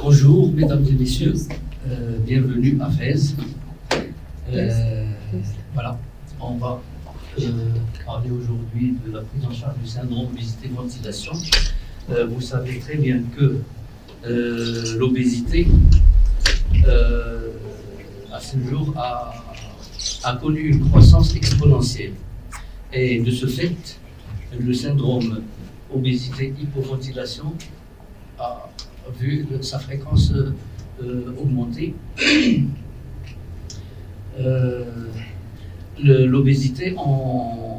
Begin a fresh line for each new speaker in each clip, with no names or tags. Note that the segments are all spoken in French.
Bonjour, mesdames et messieurs, bienvenue à Fès. Voilà, on va parler aujourd'hui de la prise en charge du syndrome obésité-ventilation. Vous savez très bien que l'obésité, à ce jour, a connu une croissance exponentielle. Et de ce fait, le syndrome obésité-hypoventilation a vu sa fréquence augmenter. L'obésité, on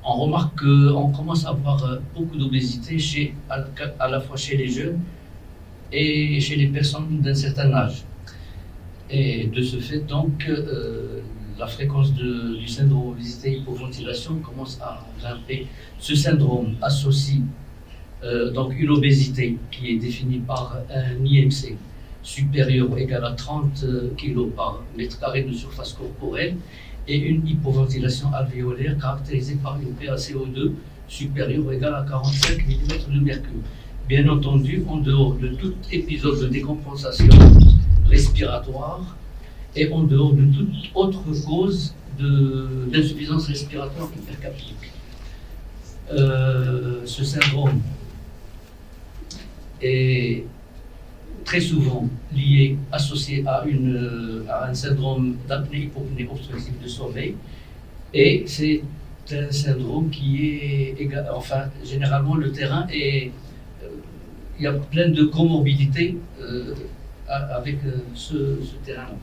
remarque qu'on commence à avoir beaucoup d'obésité à la fois chez les jeunes et chez les personnes d'un certain âge. Et de ce fait, donc, la fréquence du syndrome obésité-hypoventilation commence à grimper. Ce syndrome associe donc une obésité qui est définie par un IMC supérieur ou égal à 30 kg par mètre carré de surface corporelle et une hypoventilation alvéolaire caractérisée par une PaCO2 supérieure ou égale à 45 mm de mercure. Bien entendu, en dehors de tout épisode de décompensation respiratoire et en dehors de toute autre cause d'insuffisance respiratoire hypercapique. Ce syndrome est très souvent lié, associé à un syndrome d'apnée-hypopnée obstructive de sommeil, et c'est un syndrome qui est généralement le terrain est il y a plein de comorbidités avec ce terrain-là.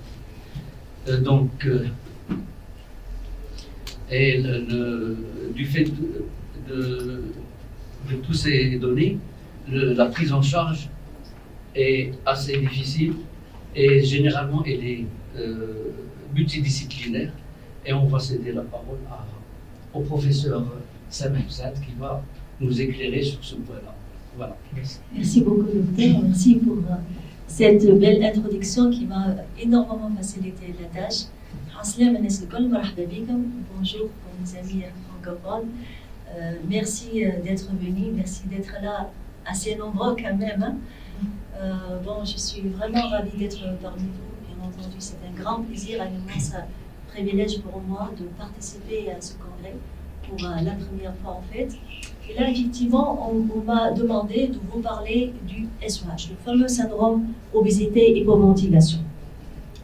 Et du fait de toutes ces données, la prise en charge est assez difficile et généralement elle est multidisciplinaire, et on va céder la parole au professeur Sameh Saad qui va nous éclairer sur ce point-là. Voilà.
Merci beaucoup, docteur. Merci pour cette belle introduction qui va énormément faciliter la tâche. Bonjour pour mes amis francophones. Merci d'être venus, merci d'être là, assez nombreux quand même. Je suis vraiment ravie d'être parmi vous. Bien entendu, c'est un grand plaisir, un immense privilège pour moi de participer à ce congrès pour la première fois en fait. Et là, effectivement, on m'a demandé de vous parler du SOH, le fameux syndrome obésité-hypoventilation.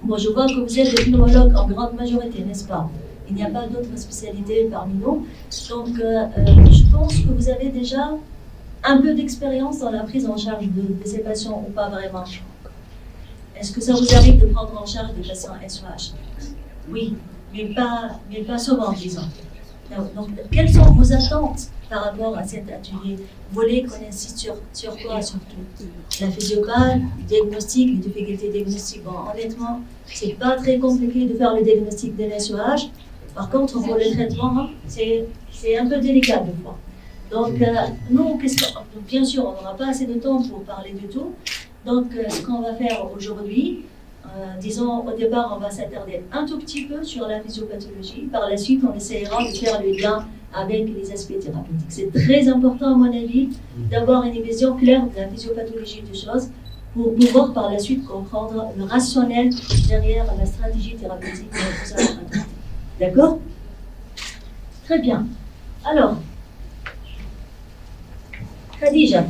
Bon, je vois que vous êtes des pneumologues en grande majorité, n'est-ce pas? Il n'y a pas d'autres spécialités parmi nous. Donc, je pense que vous avez déjà un peu d'expérience dans la prise en charge de ces patients ou pas vraiment? Est-ce que ça vous arrive de prendre en charge des patients SOH? Oui, mais pas souvent, disons. Donc, quelles sont vos attentes par rapport à cet atelier? Vous voulez qu'on insiste sur quoi surtout? La physiopathe, le diagnostic, les difficultés diagnostiques. Bon, honnêtement, c'est pas très compliqué de faire le diagnostic d'un SOH. Par contre, pour le traitement, c'est un peu délicat de fois. Donc, nous, bien sûr, on n'aura pas assez de temps pour parler du tout. Donc, ce qu'on va faire aujourd'hui, disons, au départ, on va s'attarder un tout petit peu sur la physiopathologie. Par la suite, on essaiera de faire le lien avec les aspects thérapeutiques. C'est très important, à mon avis, d'avoir une vision claire de la physiopathologie des choses pour pouvoir par la suite comprendre le rationnel derrière la stratégie thérapeutique que nous allons adopter. D'accord? Très bien. Alors, Khadija,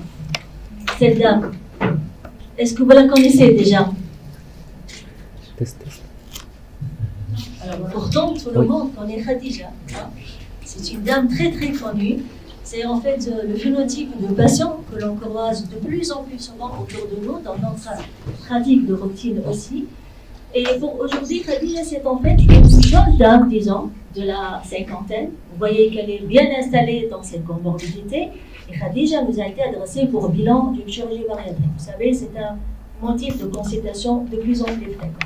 cette dame, est-ce que vous la connaissez déjà? Alors, pourtant, tout le monde connaît Khadija. C'est une dame très très connue. C'est en fait le phénotype de patient que l'on croise de plus en plus souvent autour de nous, dans notre pratique de routine aussi. Et pour aujourd'hui, Khadija, c'est en fait une jeune dame, disons, de la cinquantaine. Vous voyez qu'elle est bien installée dans cette comorbidité. Et Khadija nous a été adressée pour bilan d'une chirurgie bariatrique. Vous savez, c'est un motif de consultation de plus en plus fréquent.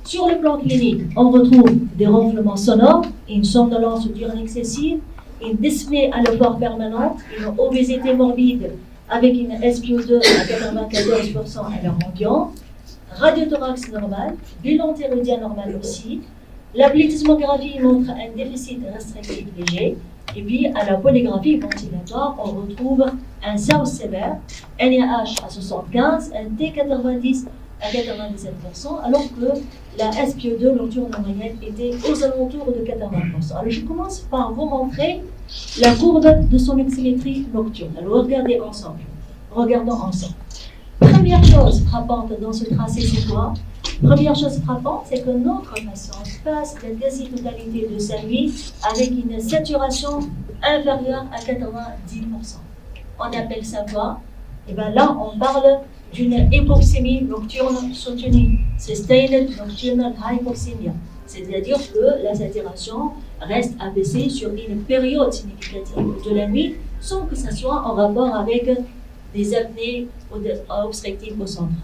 Sur le plan clinique, on retrouve des ronflements sonores, une somnolence ou diurne excessive, une dyspnée à l'effort permanente, une obésité morbide avec une SpO2 à 94% à l'heure ambiante, radiothorax normal, bilan thyroïdien normal aussi. La plethysmographie montre un déficit restrictif léger, Et puis, à la polygraphie ventilatoire, on retrouve un SAO sévère, NaH à 75, un T90 à 97%, alors que la SpO2 nocturne en moyenne était aux alentours de 80%. Alors, je commence par vous montrer la courbe de son oxymétrie nocturne. Alors, regardez ensemble. Regardons ensemble. Première chose frappante dans ce tracé, c'est quoi? Première chose frappante, c'est que notre patiente passe la quasi-totalité de sa nuit avec une saturation inférieure à 90%. On appelle ça quoi? Et bien là, on parle d'une hypoxémie nocturne soutenue, sustained nocturnal hypoxemia. C'est-à-dire que la saturation reste abaissée sur une période significative de la nuit sans que ça soit en rapport avec des apnées obstructives concentrées.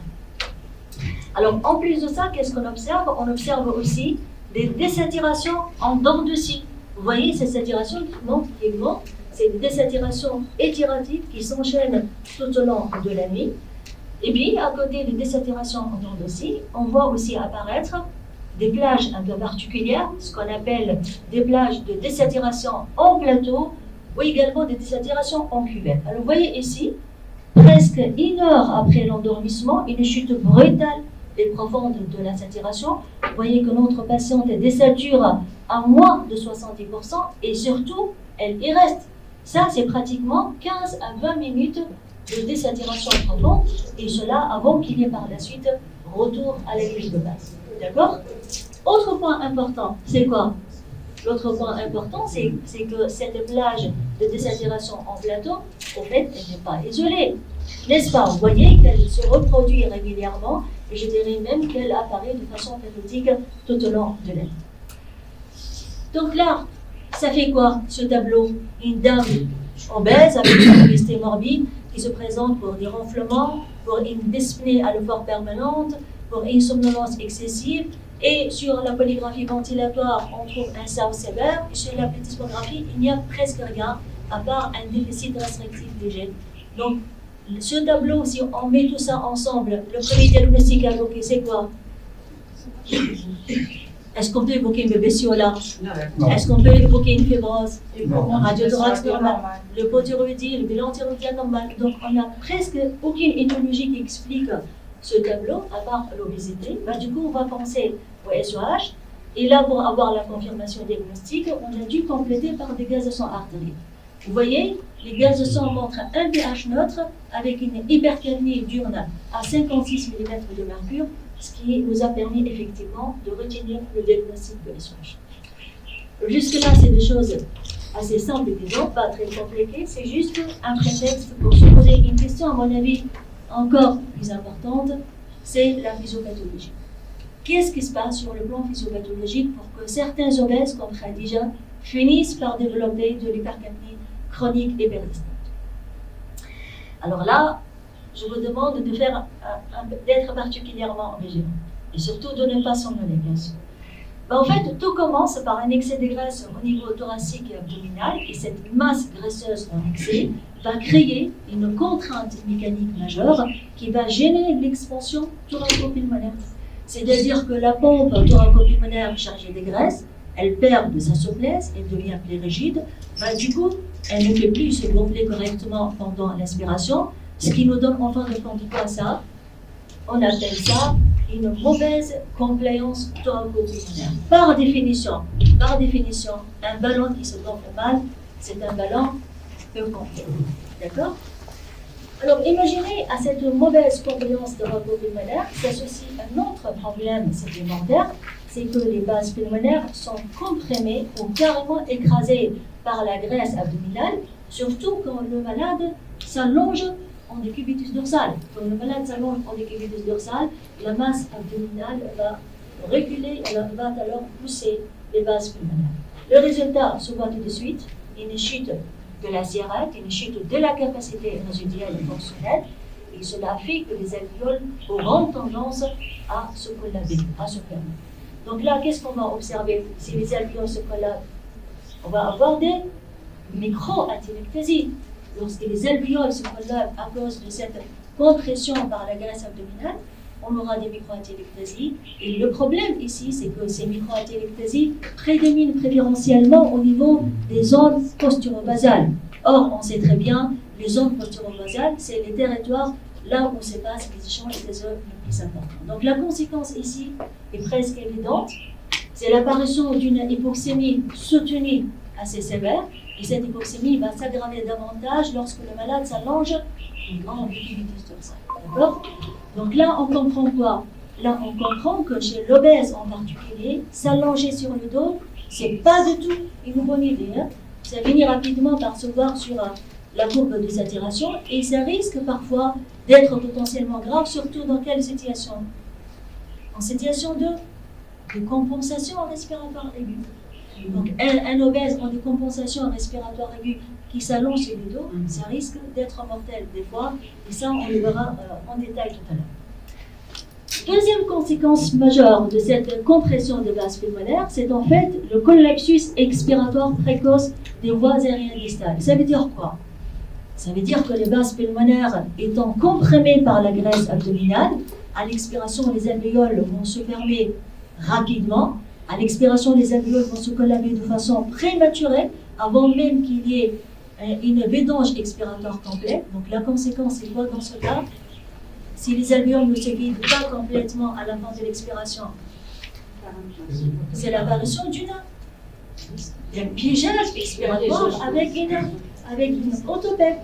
Alors, en plus de ça, qu'est-ce qu'on observe? On observe aussi des désaturations en dents de scie. Vous voyez, ces saturations qui montent, c'est des désaturations étiratives qui s'enchaînent tout au long de la nuit. Et puis, à côté des désaturations en dents de scie, on voit aussi apparaître des plages un peu particulières, ce qu'on appelle des plages de désaturation en plateau ou également des désaturations en cuvette. Alors, vous voyez ici, presque une heure après l'endormissement, une chute brutale et profonde de la saturation. Vous voyez que notre patiente désature à moins de 70% et surtout, elle y reste. Ça, c'est pratiquement 15 à 20 minutes de désaturation profonde et cela avant qu'il y ait par la suite retour à la grille de base. D'accord? Autre point important, c'est quoi? L'autre point important, c'est que cette plage de désaturation en plateau, au fait, elle n'est pas isolée. N'est-ce pas? Vous voyez qu'elle se reproduit régulièrement et je dirais même qu'elle apparaît de façon périodique tout au long de l'année. Donc là, ça fait quoi ce tableau? Une dame obèse avec une obésité morbide qui se présente pour des ronflements, pour une dyspnée à l'effort permanente, pour une somnolence excessive. Et sur la polygraphie ventilatoire, on trouve un SAO sévère. Et sur la plethysmographie, il n'y a presque rien à part un déficit restrictif léger. Donc, ce tableau, si on met tout ça ensemble, le premier diagnostic à évoquer, c'est quoi? Est-ce qu'on peut évoquer une BBCO là? Est-ce qu'on peut évoquer une fibrose? Radiothorax normal, le hypothyroïdie, le bilan thyroïdien normal. Donc, on n'a presque aucune éthologie qui explique ce tableau, à part l'obésité. Du coup, on va penser au SOH. Et là, pour avoir la confirmation diagnostique, on a dû compléter par des gaz de sang artériels. Vous voyez, les gaz de sang montrent un pH neutre avec une hypercalmie diurne à 56 mm de mercure, ce qui nous a permis effectivement de retenir le diagnostic de SOH. Jusque-là, c'est des choses assez simples, disons, pas très compliquées. C'est juste un prétexte pour se poser une question, à mon avis, encore plus importante, c'est la physiopathologie. Qu'est-ce qui se passe sur le plan physiopathologique pour que certains obèses, comme Khadija, finissent par développer de l'hypercapnie chronique et persistante? Alors là, je vous demande de d'être particulièrement vigilant et surtout de ne pas somnoler, bien sûr. En fait, tout commence par un excès de graisse au niveau thoracique et abdominal, et cette masse graisseuse en excès va créer une contrainte mécanique majeure qui va gêner l'expansion thoraco-pulmonaire. C'est-à-dire que la pompe thoraco-pulmonaire chargée de graisse, elle perd de sa souplesse, elle devient plus rigide. Du coup, elle ne peut plus se gonfler correctement pendant l'inspiration, ce qui nous donne en fin de compte quoi ça? On appelle ça une mauvaise compliance thoraco-pulmonaire. Par définition, un ballon qui se gonfle mal, c'est un ballon peu complet. D'accord? Alors, imaginez à cette mauvaise compliance thoraco-pulmonaire s'associe un autre problème supplémentaire, c'est que les vases pulmonaires sont comprimés ou carrément écrasés par la graisse abdominale, surtout quand le malade s'allonge en décubitus dorsal. Quand le malade s'allonge en décubitus dorsal, la masse abdominale va reculer, elle va alors pousser les vases pulmonaires. Le résultat se voit tout de suite, une chute de la CRF, une chute de la capacité résiduelle fonctionnelle, et cela fait que les alvéoles auront tendance à se collaber, à se fermer. Donc là, qu'est-ce qu'on va observer si les alvéoles se collabent? On va avoir des micro-atyrectasies. Lorsque les alvéoles se collabent à cause de cette compression par la graisse abdominale, on aura des micro-atelectasies. Et le problème ici, c'est que ces micro-atelectasies prédominent préférentiellement au niveau des zones posturobasales. Or, on sait très bien, les zones posturobasales, c'est les territoires là où se passent les échanges des œufs les plus importants. Donc la conséquence ici est presque évidente, c'est l'apparition d'une hypoxémie soutenue assez sévère, et cette hypoxémie va s'aggraver davantage lorsque le malade s'allonge en décubitus dorsale. D'accord? Donc là, on comprend quoi? Là, on comprend que chez l'obèse en particulier, s'allonger sur le dos, c'est pas du tout une bonne idée. Hein? Ça finit rapidement par se voir sur la courbe de saturation et ça risque parfois d'être potentiellement grave, surtout dans quelle situation? En situation de compensation respiratoire aiguë. Donc un obèse en décompensation respiratoire aiguë qui s'allonge sur le dos, ça risque d'être mortel des fois, et ça on le verra en détail tout à l'heure. Deuxième conséquence majeure de cette compression de vases pulmonaires, c'est en fait le collapsus expiratoire précoce des voies aériennes distales. Ça veut dire quoi? Ça veut dire que les vases pulmonaires étant comprimés par la graisse abdominale, à l'expiration, les alvéoles vont se fermer rapidement. À l'expiration, les alvéoles vont se collaber de façon prématurée, avant même qu'il y ait une vidange expiratoire complète. Donc la conséquence, c'est quoi dans ce cas? Si les alvéoles ne se vident pas complètement à la fin de l'expiration, c'est l'apparition d'un piégeage expiratoire avec une autopèque.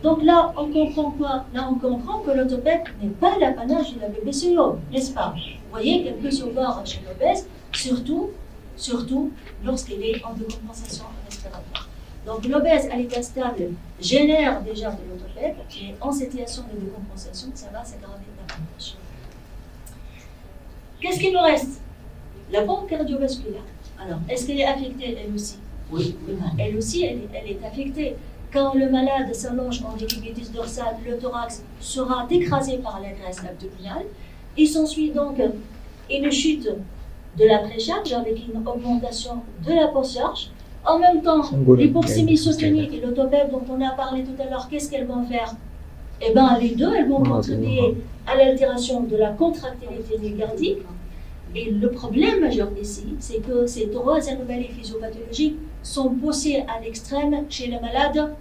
Donc là, on comprend quoi? Là, on comprend que l'autopèque n'est pas l'apanage de la BBCO, n'est-ce pas? Vous voyez qu'elle peut se voir chez l'obèse, surtout lorsqu'elle est en décompensation respiratoire. Donc l'obèse à l'état stable génère déjà de l'autopèque et en situation de décompensation, ça va s'aggraver davantage. Qu'est-ce qu'il nous reste? La pompe cardiovasculaire. Alors, est-ce qu'elle est affectée elle aussi? Oui. Elle aussi, elle est affectée. Quand le malade s'allonge en décubitus dorsal, le thorax sera écrasé par la graisse abdominale. Il s'ensuit donc une chute de la précharge avec une augmentation de la post-charge. En même temps, l'hypoxémie soutenue et l'autopèque dont on a parlé tout à l'heure, qu'est-ce qu'elles vont faire? Eh bien, les deux, elles vont contribuer à l'altération de la contractilité myocardique. Et le problème majeur ici, c'est que ces trois anomalies physiopathologiques sont poussées à l'extrême chez le malade,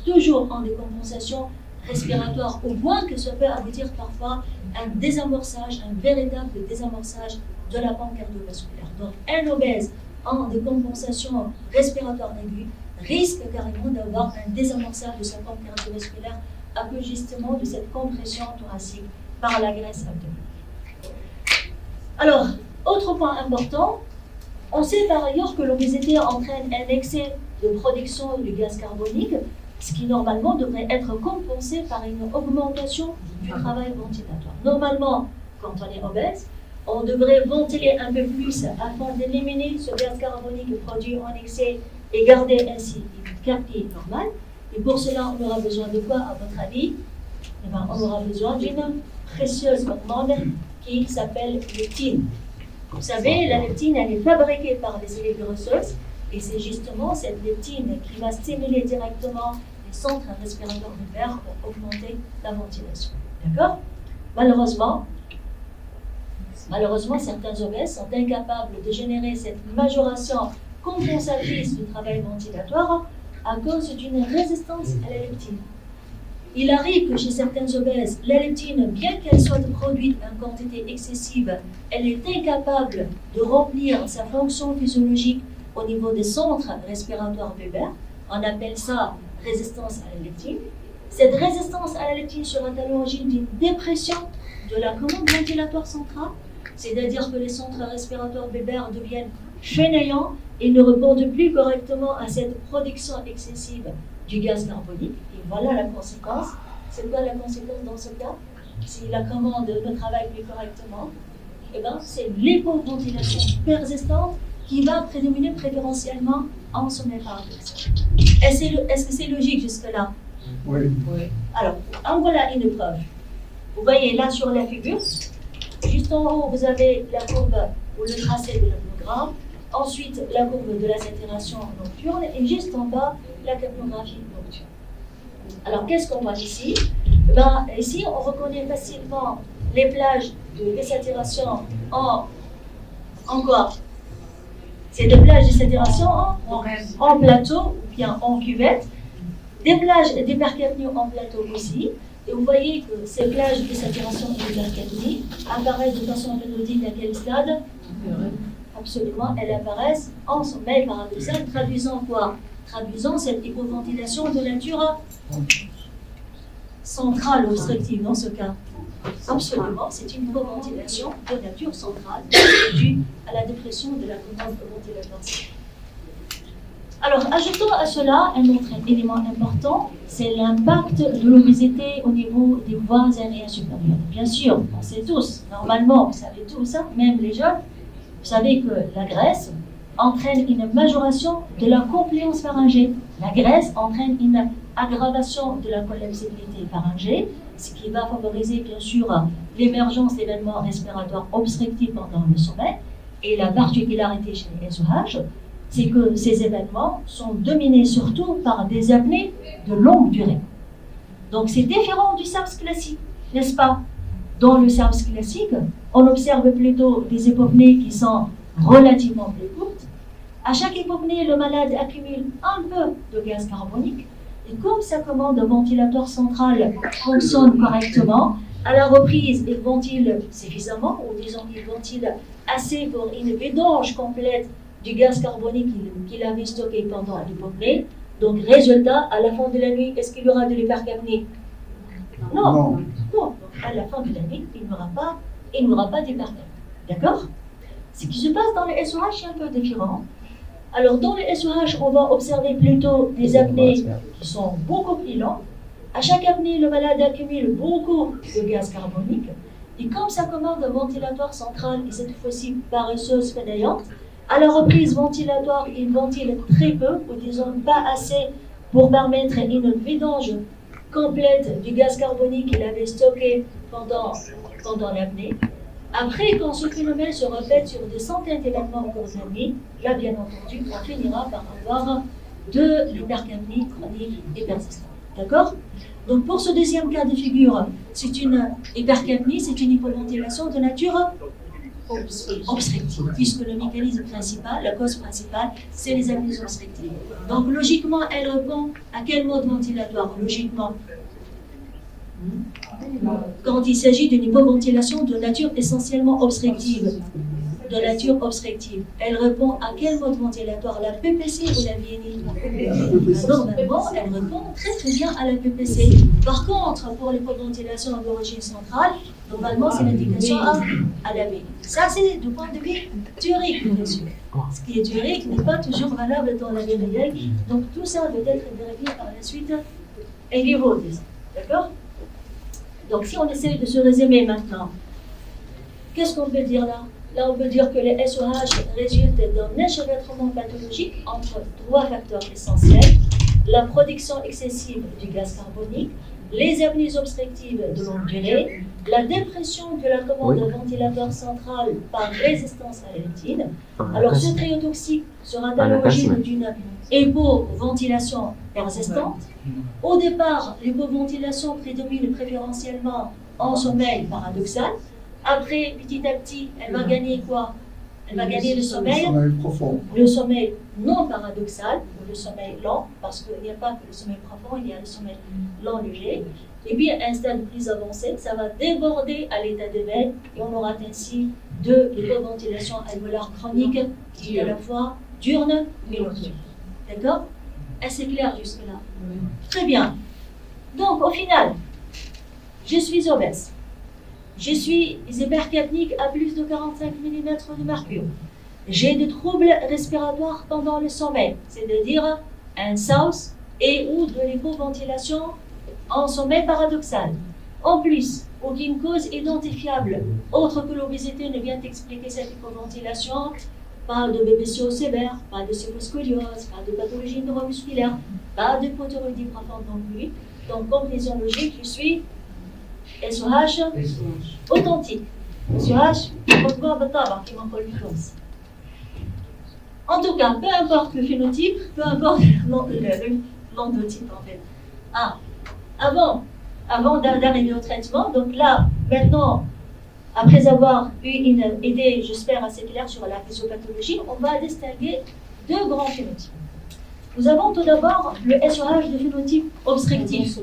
toujours en décompensation respiratoire, au point que ça peut aboutir parfois à un désamorçage, un véritable désamorçage de la pompe cardiovasculaire. Donc, un obèse en décompensation respiratoire aiguë risque carrément d'avoir un désamorçage de sa pompe cardiovasculaire à cause justement de cette compression thoracique par la graisse abdominale. Alors, autre point important, on sait par ailleurs que l'obésité entraîne un excès de production du gaz carbonique, ce qui normalement devrait être compensé par une augmentation du travail ventilatoire. Normalement, quand on est obèse, on devrait ventiler un peu plus afin d'éliminer ce gaz carbonique produit en excès et garder ainsi une capille normale. Et pour cela, on aura besoin de quoi, à votre avis? Eh bien, on aura besoin d'une précieuse hormone qui s'appelle leptine. Vous savez, la leptine, elle est fabriquée par les cellules graisseuses et c'est justement cette leptine qui va stimuler directement les centres respiratoires du verre pour augmenter la ventilation. D'accord? Malheureusement, certains obèses sont incapables de générer cette majoration compensatrice du travail ventilatoire à cause d'une résistance à la leptine. Il arrive que chez certains obèses, la leptine, bien qu'elle soit produite en quantité excessive, elle est incapable de remplir sa fonction physiologique au niveau des centres respiratoires pubères. On appelle ça résistance à la leptine. Cette résistance à la leptine sera à l'origine d'une dépression de la commande ventilatoire centrale, c'est-à-dire que les centres respiratoires pubères deviennent fainéants et ne répondent plus correctement à cette production excessive du gaz carbonique. Et voilà la conséquence. C'est quoi la conséquence dans ce cas? Si la commande ne travaille plus correctement, eh ben, c'est l'hypoventilation persistante qui va prédominer préférentiellement en sommeil paradoxal. Est-ce que c'est logique jusque-là?
Oui.
Alors, en voilà une preuve. Vous voyez là sur la figure, juste en haut, vous avez la courbe ou le tracé de l'apnogramme. Ensuite, la courbe de la saturation nocturne et juste en bas, la capnographie nocturne. Alors, qu'est-ce qu'on voit ici? Ben, ici, on reconnaît facilement les plages de désaturation en quoi? C'est des plages de désaturation en plateau ou bien en cuvette, des plages d'hypercapnie en plateau aussi. Et vous voyez que ces plages de saturation et d'hypercapnie apparaissent de façon périodique à quel stade? Absolument, elles apparaissent en sommeil paradoxal, traduisant quoi? Traduisant cette hypoventilation de nature centrale obstructive dans ce cas. Absolument, c'est une hypoventilation de nature centrale due à la dépression de la commande ventilatoire. Alors, ajoutons à cela un autre élément important, c'est l'impact de l'obésité au niveau des voies aériennes supérieures. Bien sûr, on sait tous, normalement, vous savez tout ça, même les jeunes, vous savez que la graisse entraîne une majoration de la compliance pharyngée. La graisse entraîne une aggravation de la collapsibilité pharyngée, ce qui va favoriser bien sûr l'émergence d'événements respiratoires obstructifs pendant le sommeil. Et la particularité chez les SOH, c'est que ces événements sont dominés surtout par des apnées de longue durée. Donc c'est différent du SARS classique, n'est-ce pas? Dans le SARS classique, on observe plutôt des hypopnées qui sont relativement plus courtes. À chaque hypopnée, le malade accumule un peu de gaz carbonique. Et comme sa commande ventilatoire centrale fonctionne correctement, à la reprise, il ventile suffisamment, ou disons il ventile assez pour une vidange complète du gaz carbonique qu'il avait stocké pendant l'hypopnée. Donc, résultat, à la fin de la nuit, est-ce qu'il y aura de l'hypercapnie? Non. Donc, à la fin de la nuit, il n'y aura pas d'hypercapnie. D'accord? Ce qui se passe dans le SOH est un peu différent. Alors, dans le SOH, on va observer plutôt des apnées qui sont beaucoup plus lentes. À chaque apnée, le malade accumule beaucoup de gaz carbonique. Et comme sa commande ventilatoire centrale est cette fois-ci paresseuse, fainéante, à la reprise ventilatoire, il ventile très peu, ou disons pas assez, pour permettre une vidange complète du gaz carbonique qu'il avait stocké pendant l'apnée. Après, quand ce phénomène se répète sur des centaines d'événements au cours de la nuit, là, bien entendu, on finira par avoir de l'hypercapnie chronique et persistante. D'accord? Donc, pour ce deuxième cas de figure, c'est une hypercapnie, c'est une hypoventilation de nature obstructive, puisque le mécanisme principal, la cause principale, c'est les apnées obstructives. Donc, logiquement, elle répond à quel mode ventilatoire? Logiquement, quand il s'agit d'une hypoventilation de nature essentiellement obstructive, elle répond à quel mode ventilatoire? La PPC ou la VNI? Normalement, elle répond très très bien à la PPC. Par contre, pour l'hypoventilation d'origine centrale, normalement, c'est l'indication à la VNI. Ça, c'est du point de vue théorique, bien sûr. Ce qui est théorique n'est pas toujours valable dans la vie réelle. Donc, tout ça doit être vérifié par la suite et niveau. D'accord? Donc, si on essaie de se résumer maintenant, qu'est-ce qu'on peut dire là? Là, on peut dire que les SOH résultent d'un enchevêtrement pathologique entre trois facteurs essentiels: la production excessive du gaz carbonique, les apnées obstructives de longue durée, la dépression de la commande ventilatoire centrale par résistance à la rétine. Alors, ce trio toxique sera à l'origine d'une hypoventilation persistante. Au départ, l'hypoventilation prédomine préférentiellement en sommeil paradoxal. Après, petit à petit, elle va gagner quoi? Elle va gagner le sommeil profond. Le sommeil non paradoxal, ou le sommeil lent, parce qu'il n'y a pas que le sommeil profond, il y a le sommeil lent léger. Et puis, à un stade plus avancé, ça va déborder à l'état d'éveil, et on aura ainsi de l'hypoventilation alvéolaire chronique, qui est à la fois diurne et nocturne. D'accord? Est-ce clair jusque-là? Oui. Très bien. Donc, au final, je suis obèse. Je suis hypercapnique à plus de 45 mm de mercure. J'ai des troubles respiratoires pendant le sommeil, c'est-à-dire un SARS et ou de l'hypoventilation en sommeil paradoxal. En plus, aucune cause identifiable autre que l'obésité ne vient expliquer cette hypoventilation. Pas de BPCO sévère, pas de scoliose, pas de pathologie neuromusculaire, pas de hypothyroïdie profonde non plus. Donc, conclusion logique, je suis SOH authentique. SOH, en tout cas, peu importe le phénotype, peu importe l'endotype en fait. Avant d'arriver au traitement, donc là, maintenant, après avoir eu une idée, j'espère, assez claire sur la physiopathologie, on va distinguer deux grands phénotypes. Nous avons tout d'abord le SOH de phénotype obstructif.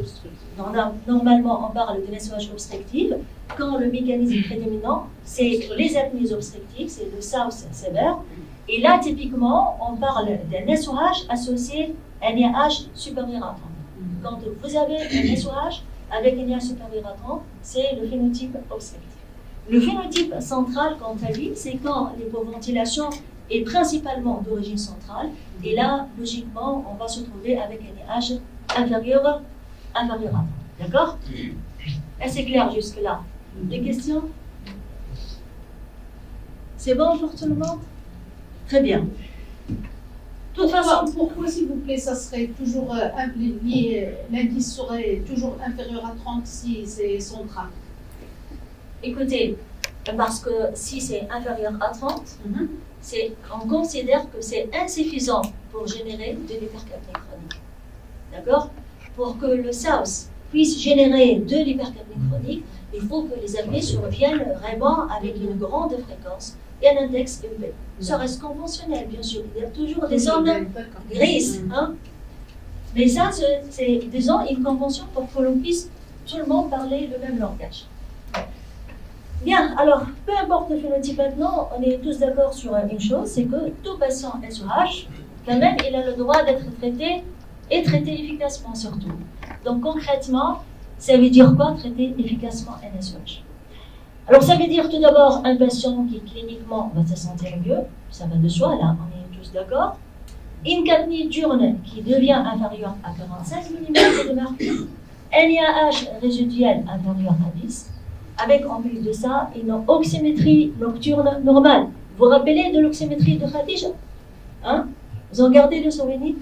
Normalement, on parle de SOH obstructif quand le mécanisme prédominant, c'est les apnées obstructives, c'est le SOH sévère. Et là, typiquement, on parle d'un SOH associé à un IAH supérieur à 30. Quand vous avez un SOH avec un IAH supérieur à 30, c'est le phénotype obstructif. Le phénotype central, quant à lui, c'est quand l'hypoventilation est principalement d'origine centrale. Et là, logiquement, on va se trouver avec un IAH inférieur à 30. D'accord? Est-ce c'est clair jusque-là? Des questions? C'est bon pour tout le monde? Très bien. De toute façon,
pourquoi, s'il vous plaît, ça serait toujours lié, l'indice serait toujours inférieur à 30 si c'est central?
Écoutez, parce que si c'est inférieur à 30, on considère que c'est insuffisant pour générer de l'hypercapnie chronique. D'accord? Pour que le SAOS puisse générer de l'hypercapnie chronique, il faut que les apnées surviennent vraiment avec une grande fréquence et un index élevé. Ça reste conventionnel, bien sûr. Il y a toujours des zones grises. Hein? Mais ça, c'est disons une convention pour que l'on puisse tout le monde parler le même langage. Bien, alors, peu importe le phénotype maintenant, on est tous d'accord sur une chose, c'est que tout patient SOH, quand même, il a le droit d'être traité et traité efficacement surtout. Donc concrètement, ça veut dire quoi, traiter efficacement un SOH? Alors ça veut dire tout d'abord un patient qui cliniquement va se sentir mieux, ça va de soi, là, on est tous d'accord. Une capnie diurne qui devient inférieure à 45 mm de mercure, un IAH résiduel inférieur à 10, avec en plus de ça une oxymétrie nocturne normale. Vous vous rappelez de l'oxymétrie de Khadija? Hein? Vous en gardez le souvenir?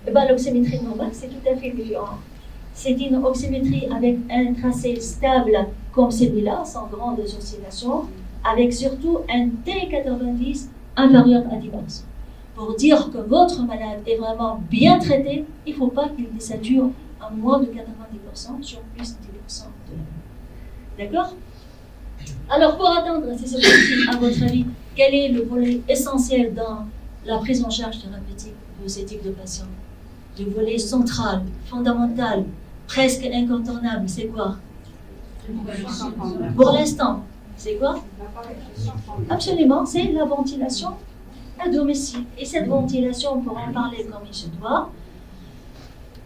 Eh bien, l'oxymétrie normale, c'est tout à fait différent. C'est une oxymétrie avec un tracé stable comme celui-là, sans grandes oscillations, avec surtout un T90 inférieur à 10%. Pour dire que votre malade est vraiment bien traité, il ne faut pas qu'il désature à moins de 90% sur plus de 10% de la. D'accord? Alors, pour atteindre ces objectifs, à votre avis, quel est le volet essentiel dans la prise en charge thérapeutique de ces types de patients? Le volet central, fondamental, presque incontournable, c'est quoi? Pour l'instant, c'est quoi? Absolument, c'est la ventilation à domicile. Et cette ventilation, pour en parler comme il se doit,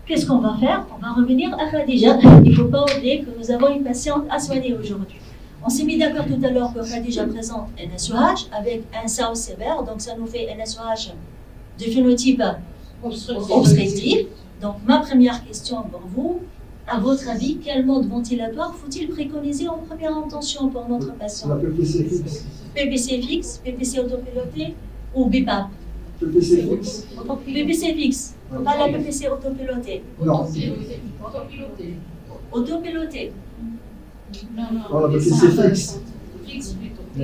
qu'est-ce qu'on va faire? On va revenir à Khadija. Il ne faut pas oublier que nous avons une patiente à soigner aujourd'hui. On s'est mis d'accord tout à l'heure que Khadija présente un SOH avec un SAOS sévère, donc ça nous fait un SOH de phénotype obstructif. Donc ma première question pour vous, à votre avis, quel mode ventilatoire faut-il préconiser en première intention pour notre patient?
La PPC fixe.
PPC fixe, PPC autopiloté ou BIPAP?
PPC fixe.
PPC fixe, pas la PPC autopilotée.
Non.
Autopiloté.
Non, la PPC fixe.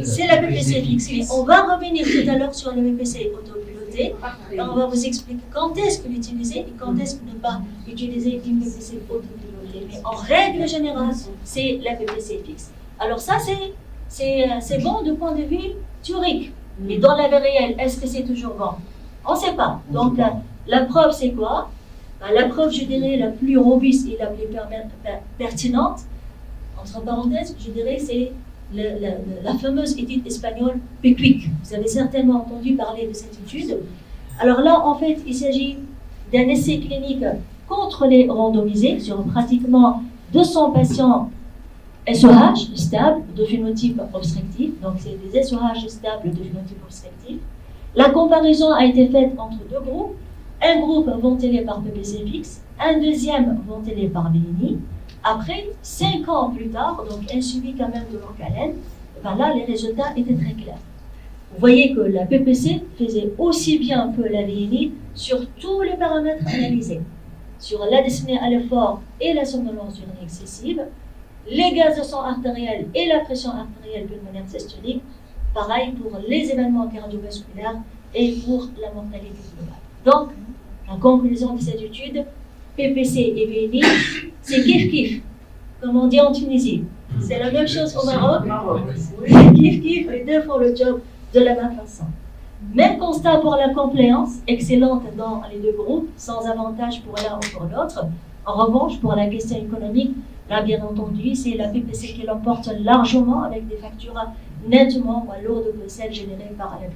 C'est la PPC fixe. On va revenir tout à l'heure sur la PPC autopilotée et on va vous expliquer quand est-ce que l'utiliser et quand est-ce que ne pas utiliser une PPC autopilotée. Mais en règle générale, c'est la PPC fixe. Alors ça, c'est bon du point de vue théorique. Mais dans la vie réelle, est-ce que c'est toujours bon? On ne sait pas. Donc la preuve, c'est quoi? La preuve, je dirais, la plus robuste et la plus pertinente, entre parenthèses, je dirais, c'est la fameuse étude espagnole PEQUIC. Vous avez certainement entendu parler de cette étude. Alors là, en fait, il s'agit d'un essai clinique contrôlé randomisé sur pratiquement 200 patients SOH stables de phénotype obstructif. Donc, c'est des SOH stables de phénotype obstructif. La comparaison a été faite entre deux groupes. Un groupe ventilé par PPC fixe, un deuxième ventilé par BNI. Après, 5 ans plus tard, donc un suivi quand même de longue haleine, ben là, les résultats étaient très clairs. Vous voyez que la PPC faisait aussi bien que la VNI sur tous les paramètres analysés. Sur la dyspnée à l'effort et la somnolence urinaire excessive, les gaz de sang artériel et la pression artérielle pulmonaire systolique, pareil pour les événements cardiovasculaires et pour la mortalité globale. Donc, en conclusion de cette étude, PPC et VNI, c'est kiff-kiff, comme on dit en Tunisie. C'est la même chose au Maroc. Kiff, les deux font le job de la même façon. Même constat pour la compliance, excellente dans les deux groupes, sans avantage pour l'un ou pour l'autre. En revanche, pour la question économique, là, bien entendu, c'est la PPC qui l'emporte largement avec des factures nettement moins lourdes que celles générées par la BI.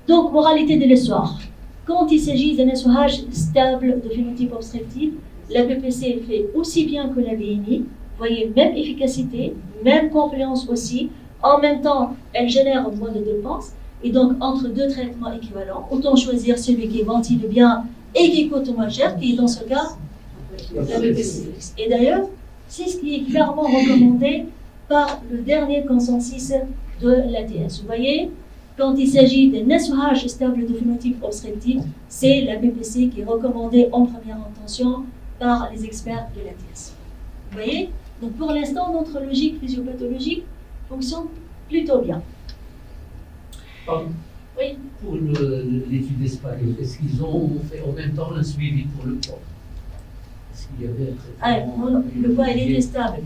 Donc, moralité de l'histoire. Quand il s'agit d'un assurage stable de phénotype obstructif, la PPC fait aussi bien que la BNI. Vous voyez, même efficacité, même compliance aussi. En même temps, elle génère moins de dépenses. Et donc, entre deux traitements équivalents, autant choisir celui qui ventile bien et qui coûte moins cher, qui est dans ce cas la PPC. Et d'ailleurs, c'est ce qui est clairement recommandé par le dernier consensus de l'ATS. Vous voyez, quand il s'agit d'un assurage stable de phénotype obstructif, c'est la PPC qui est recommandée en première intention par les experts de l'ATS. Vous voyez, donc pour l'instant, notre logique physiopathologique fonctionne plutôt bien.
Pardon.
Oui.
Pour l'étude d'Espagne, est-ce qu'ils ont fait en même temps un suivi pour le poids? Est-ce qu'il y avait un traitement?
Non, le poids, il était stable.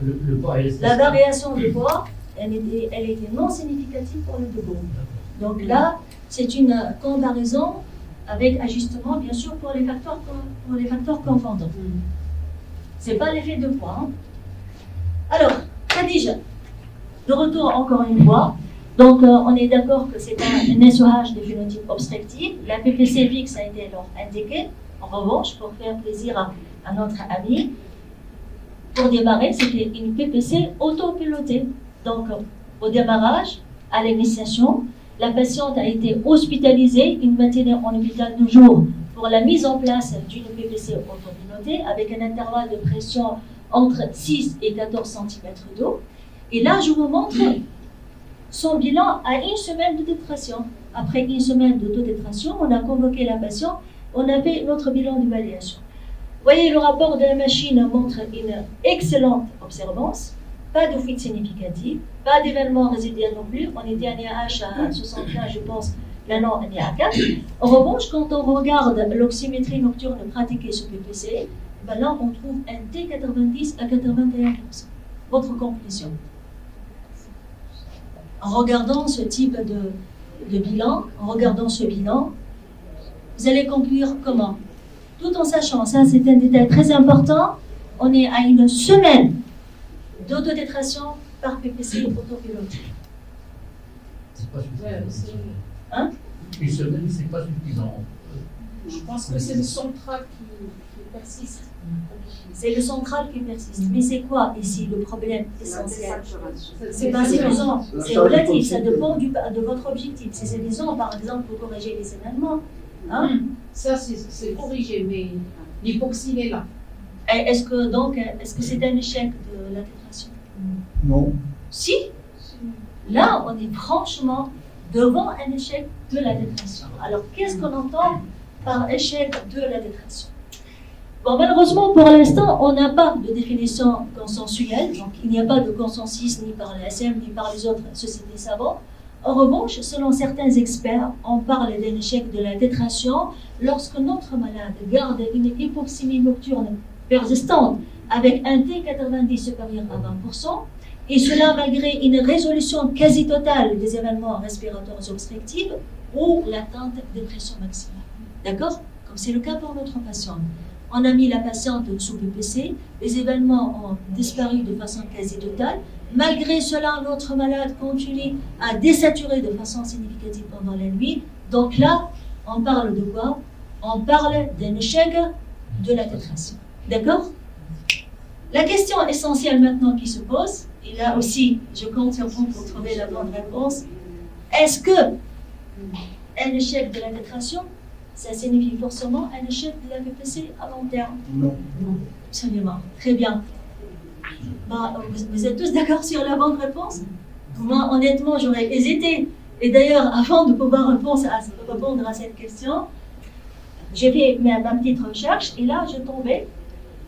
Le poids, elle
La variation du poids, elle était non significative pour le deux. Donc là, c'est une comparaison avec ajustement, bien sûr, pour les facteurs confondants. Ce n'est pas l'effet de poids. Hein. Alors, Khadija, de retour encore une fois. Donc, on est d'accord que c'est un SOH de phénotype obstructif. La PPC fixe a été alors indiquée. En revanche, pour faire plaisir à notre ami, pour démarrer, c'était une PPC autopilotée. Donc, au démarrage, à l'initiation, la patiente a été hospitalisée une matinée en hôpital de jour pour la mise en place d'une PPC autopilotée avec un intervalle de pression entre 6 et 14 cm d'eau. Et là, je vous montre son bilan à une semaine de tétration. Après une semaine de tétration, on a convoqué la patiente, on a fait notre bilan d'évaluation. Vous voyez, le rapport de la machine montre une excellente observance, pas de fuite significative, pas d'événement résiduel non plus. On était à NIH à 75, je pense, maintenant on est à 4. En revanche, quand on regarde l'oxymétrie nocturne pratiquée sur PPC, ben là on trouve un T90 à 81%. Votre conclusion? En regardant ce type de bilan, en regardant ce bilan, vous allez conclure comment? Tout en sachant, ça c'est un détail très important, on est à une semaine d'autotétration par PPC autopiloté.
C'est pas suffisant.
Hein?
Une semaine, c'est pas suffisant.
Je pense que c'est le central qui persiste.
C'est le central qui persiste. Mais c'est quoi ici le problème essentiel? C'est pas suffisant, c'est relatif, ça dépend de votre objectif. Si c'est suffisant, par exemple, pour corriger les événements. Hein?
Ça, c'est corrigé, mais l'hypoxie est là.
Est-ce que c'est un échec de la tétration?
Non.
Si. Là, on est franchement devant un échec de la tétration. Alors, qu'est-ce qu'on entend par échec de la tétration? Bon, malheureusement, pour l'instant, on n'a pas de définition consensuelle, donc il n'y a pas de consensus ni par l'ASM ni par les autres sociétés savantes. En revanche, selon certains experts, on parle d'un échec de la tétration lorsque notre malade garde une hypoxémie nocturne persistante avec un T90 supérieur à 20%, et cela malgré une résolution quasi totale des événements respiratoires obstructifs ou l'atteinte de pression maximale. D'accord? Comme c'est le cas pour notre patiente. On a mis la patiente sous PPC, les événements ont disparu de façon quasi totale. Malgré cela, notre malade continue à désaturer de façon significative pendant la nuit. Donc là, on parle de quoi? On parle d'un échec de la tétration. D'accord? La question essentielle maintenant qui se pose, et là aussi, je compte sur vous pour trouver la bonne réponse. Est-ce que un échec de la tétration, ça signifie forcément un échec de la PPC à long terme?
Non.
Absolument. Très bien. Bah, vous êtes tous d'accord sur la bonne réponse? Moi, honnêtement, j'aurais hésité. Et d'ailleurs, avant de pouvoir répondre à cette question, j'ai fait ma petite recherche et là, je tombais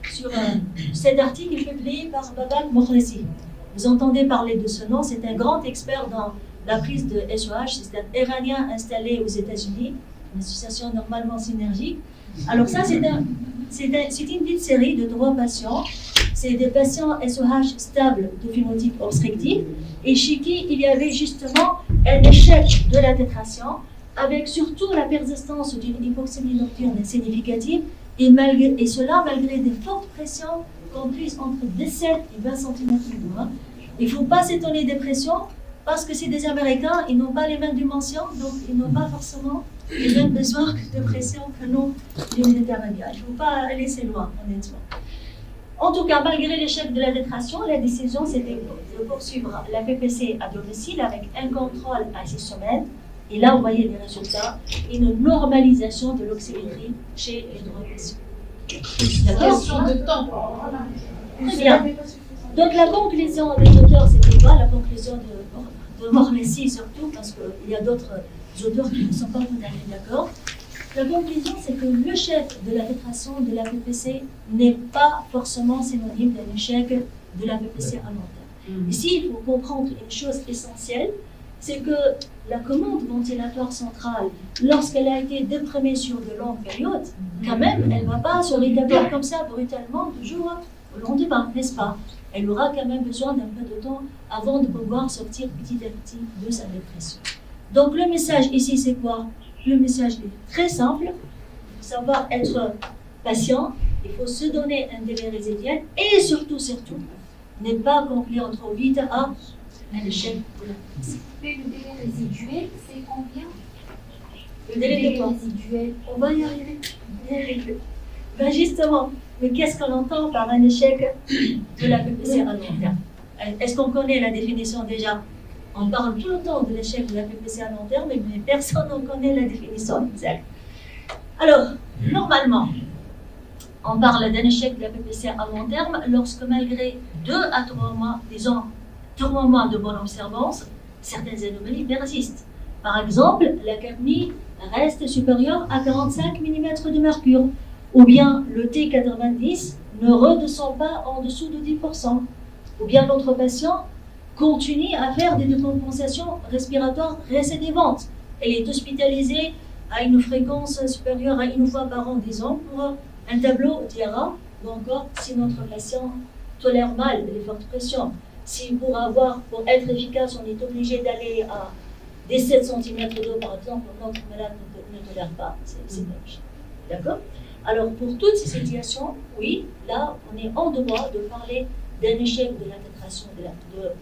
sur cet article publié par Babak Mokhlesi. Vous entendez parler de ce nom, c'est un grand expert dans la prise de SOH, c'est un Iranien installé aux États-Unis, une association normalement synergique. Alors ça, c'est une petite série de 3 patients. c'est des patients SOH stables de phénotype obstructif, et chez qui il y avait justement un échec de la tétration, avec surtout la persistance d'une hypoxémie nocturne significative, et cela malgré des fortes pressions comprises entre 17 et 20 cm de bois. Il ne faut pas s'étonner des pressions, parce que c'est des Américains, ils n'ont pas les mêmes dimensions, donc ils n'ont pas forcément les mêmes besoins de pression que nous, les Méditerranéens. Il ne faut pas aller si loin, honnêtement. En tout cas, malgré l'échec de la tétration, la décision c'était de poursuivre la PPC à domicile avec un contrôle à 6 semaines. Et là, vous voyez les résultats, une normalisation de l'oxymétrie chez les trois patients. D'accord ?
Question de temps.
Très bien. Donc la conclusion des auteurs, c'était quoi? La conclusion de Mormessi surtout, parce qu'il y a d'autres auteurs qui ne sont pas tout à fait d'accord. La conclusion, c'est que l'échec de la tétration de la PPC n'est pas forcément synonyme d'un échec de la PPC à long terme. Ici, il faut comprendre une chose essentielle, c'est que la commande ventilatoire centrale, lorsqu'elle a été déprimée sur de longues périodes, quand même, elle ne va pas se rétablir comme ça brutalement du jour au lendemain, n'est-ce pas? Elle aura quand même besoin d'un peu de temps avant de pouvoir sortir petit à petit de sa dépression. Donc le message ici, c'est quoi? Le message est très simple. Il faut savoir être patient, il faut se donner un délai résiduel et surtout, ne pas conclure trop vite à un échec de la PPC.
Mais le délai résiduel, c'est combien?
Le délai de quoi?
résiduel.
On va y arriver. Ben justement, mais qu'est-ce qu'on entend par un échec de la PPC à long terme? Est-ce qu'on connaît la définition déjà? On parle tout le temps de l'échec de la PPC à long terme, mais personne n'en connaît la définition exacte. Alors, normalement, on parle d'un échec de la PPC à long terme lorsque malgré 2 à 3 mois, disons 3 mois de bonne observance, certaines anomalies persistent. Par exemple, la cadmie reste supérieure à 45 mm de mercure, ou bien le T90 ne redescend pas en dessous de 10%, ou bien notre patient continue à faire des décompensations respiratoires récidivantes. Elle est hospitalisée à une fréquence supérieure à 1 fois par an, disons, pour un tableau d'IRA, ou encore si notre patient tolère mal les fortes pressions. Si pour être efficace, on est obligé d'aller à des 7 cm d'eau, par exemple, notre malade ne tolère pas, c'est moche. D'accord? Alors, pour toutes ces situations, oui, là, on est en droit de parler d'un échec de la tétration,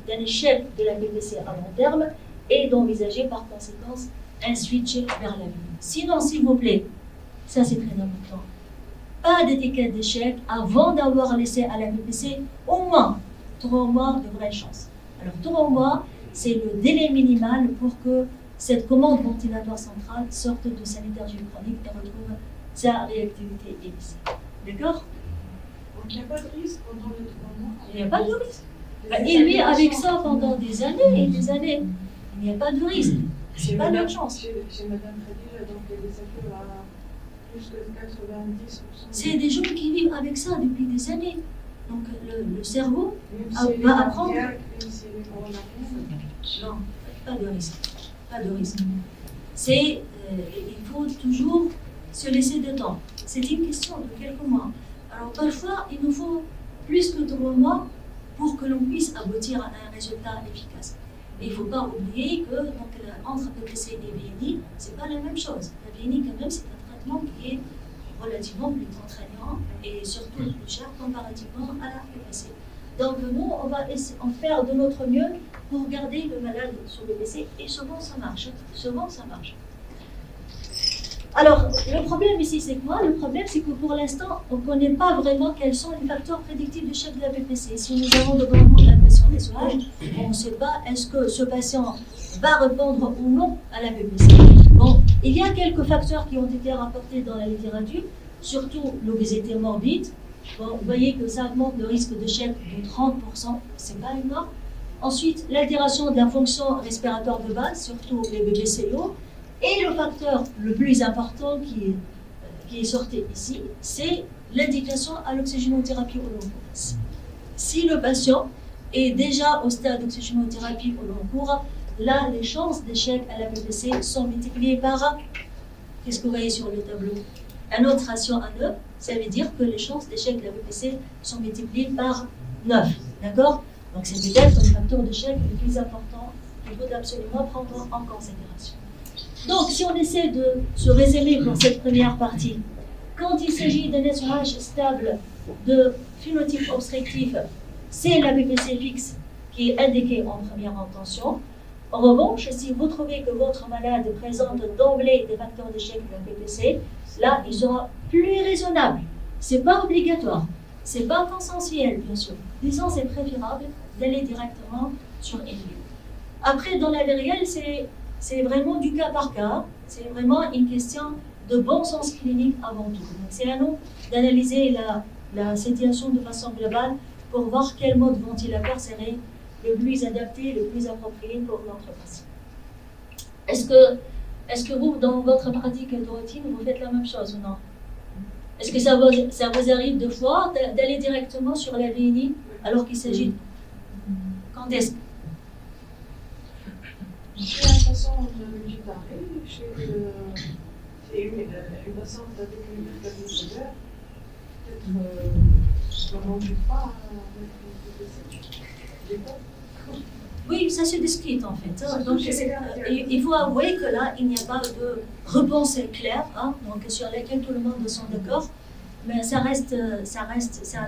d'un échec de la PPC à long terme et d'envisager par conséquent un switch vers l'avenir. Sinon, s'il vous plaît, ça c'est très important, pas d'étiquette d'échec avant d'avoir laissé à la PPC au moins 3 mois de vraie chance. Alors 3 mois, c'est le délai minimal pour que cette commande ventilatoire centrale sorte de sa léthargie chronique et retrouve sa réactivité initiale. D'accord?
Donc il n'y a pas de risque pendant les 3 mois?
Il n'y a pas de risque. Il vit avec ça pendant des années et des années. Il n'y a pas de risque. C'est pas d'urgence.
Chez Madame Khadija, donc il y a des effets à plus que 90%.
C'est des gens qui vivent avec ça depuis des années. Donc le cerveau
Même
va apprendre.
Même si elle est en arrière.
Non, pas de risque. Pas de risque. Il faut toujours se laisser de temps. C'est une question de quelques mois. Alors parfois, il nous faut plus que 3 mois pour que l'on puisse aboutir à un résultat efficace. Et il ne faut pas oublier que donc, entre PPC et VNI, ce n'est pas la même chose. La VNI, quand même, c'est un traitement qui est relativement plus contraignant et surtout plus cher comparativement à la PPC. Donc nous, on va en faire de notre mieux pour garder le malade sur PPC et souvent ça marche. Souvent ça marche. Alors, le problème ici, c'est quoi? Le problème, c'est que pour l'instant, on ne connaît pas vraiment quels sont les facteurs prédictifs du chef de la PPC. Si nous avons devant nous la pression des OH, on ne sait pas est-ce que ce patient va répondre ou non à la PPC. Bon, il y a quelques facteurs qui ont été rapportés dans la littérature, surtout l'obésité morbide. Bon, vous voyez que ça augmente le risque d'échec de 30%, c'est pas énorme. Ensuite, l'altération de la fonction respiratoire de base, surtout les bébés céliaux. Et le facteur le plus important qui est sorti ici, c'est l'indication à l'oxygénothérapie au long cours. Si le patient est déjà au stade d'oxygénothérapie au long cours, là, les chances d'échec à la PPC sont multipliées par, qu'est-ce que vous voyez sur le tableau? un autre ratio à 9, ça veut dire que les chances d'échec de la BPC sont multipliées par 9. D'accord? Donc c'est peut-être le facteur d'échec le plus important qu'il faut absolument prendre en considération. Donc si on essaie de se résumer pour cette première partie, quand il s'agit d'un SOH stable de phénotype obstructif, c'est la BPC fixe qui est indiquée en première intention. En revanche, si vous trouvez que votre malade présente d'emblée des facteurs d'échec de la BPC, là, il sera plus raisonnable. Ce n'est pas obligatoire, ce n'est pas consensuel, bien sûr. Disons, c'est préférable d'aller directement sur NB. Après, dans la vie réelle, c'est vraiment du cas par cas. C'est vraiment une question de bon sens clinique avant tout. Donc, c'est à nous d'analyser la situation de façon globale pour voir quel mode ventilateur serait le plus adapté, le plus approprié pour notre patient. Est-ce que vous, dans votre pratique de routine, vous faites la même chose ou non? Est-ce que ça vous arrive de fois d'aller directement sur la VNI alors qu'il s'agit... Quand est-ce que...
J'ai l'impression de multitarder chez une patiente avec une hypertension sévère. Peut-être qu'on n'en joue pas avec une BPC. J'ai peur.
Oui, ça se discute en fait. Donc, il faut avouer que là, il n'y a pas de réponse claire, donc sur laquelle tout le monde est d'accord. Mais ça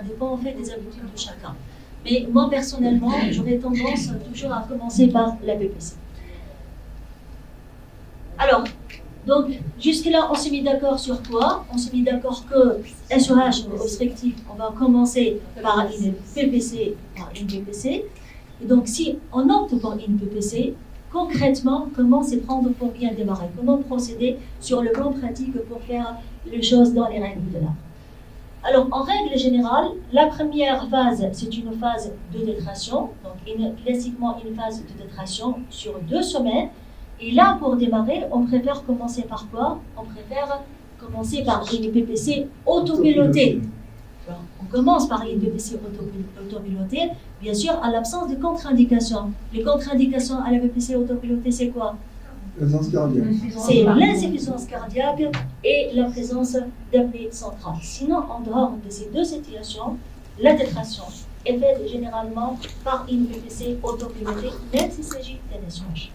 dépend en fait des habitudes de chacun. Mais moi personnellement, j'aurais tendance toujours à commencer par la BPC. Alors, donc jusque-là, on s'est mis d'accord sur quoi? On s'est mis d'accord que SOH obstructif, on va commencer par une PPC, Et donc, si on opte pour une PPC, concrètement, comment s'y prendre pour bien démarrer? Comment procéder sur le plan pratique pour faire les choses dans les règles de l'art? Alors, en règle générale, la première phase, c'est une phase de tétration, donc classiquement une phase de tétration sur 2 semaines. Et là, pour démarrer, on préfère commencer par quoi? On préfère commencer par une PPC autopilotée. On commence par une BPC autopilotée, bien sûr, à l'absence de contre-indications. Les contre-indications à la BPC autopilotée, c'est quoi?
L'insuffisance cardiaque.
C'est l'insuffisance cardiaque et la présence d'apnée centrale. Sinon, en dehors de ces deux situations, la tétration est faite généralement par une BPC autopilotée, même s'il s'agit d'un SOH.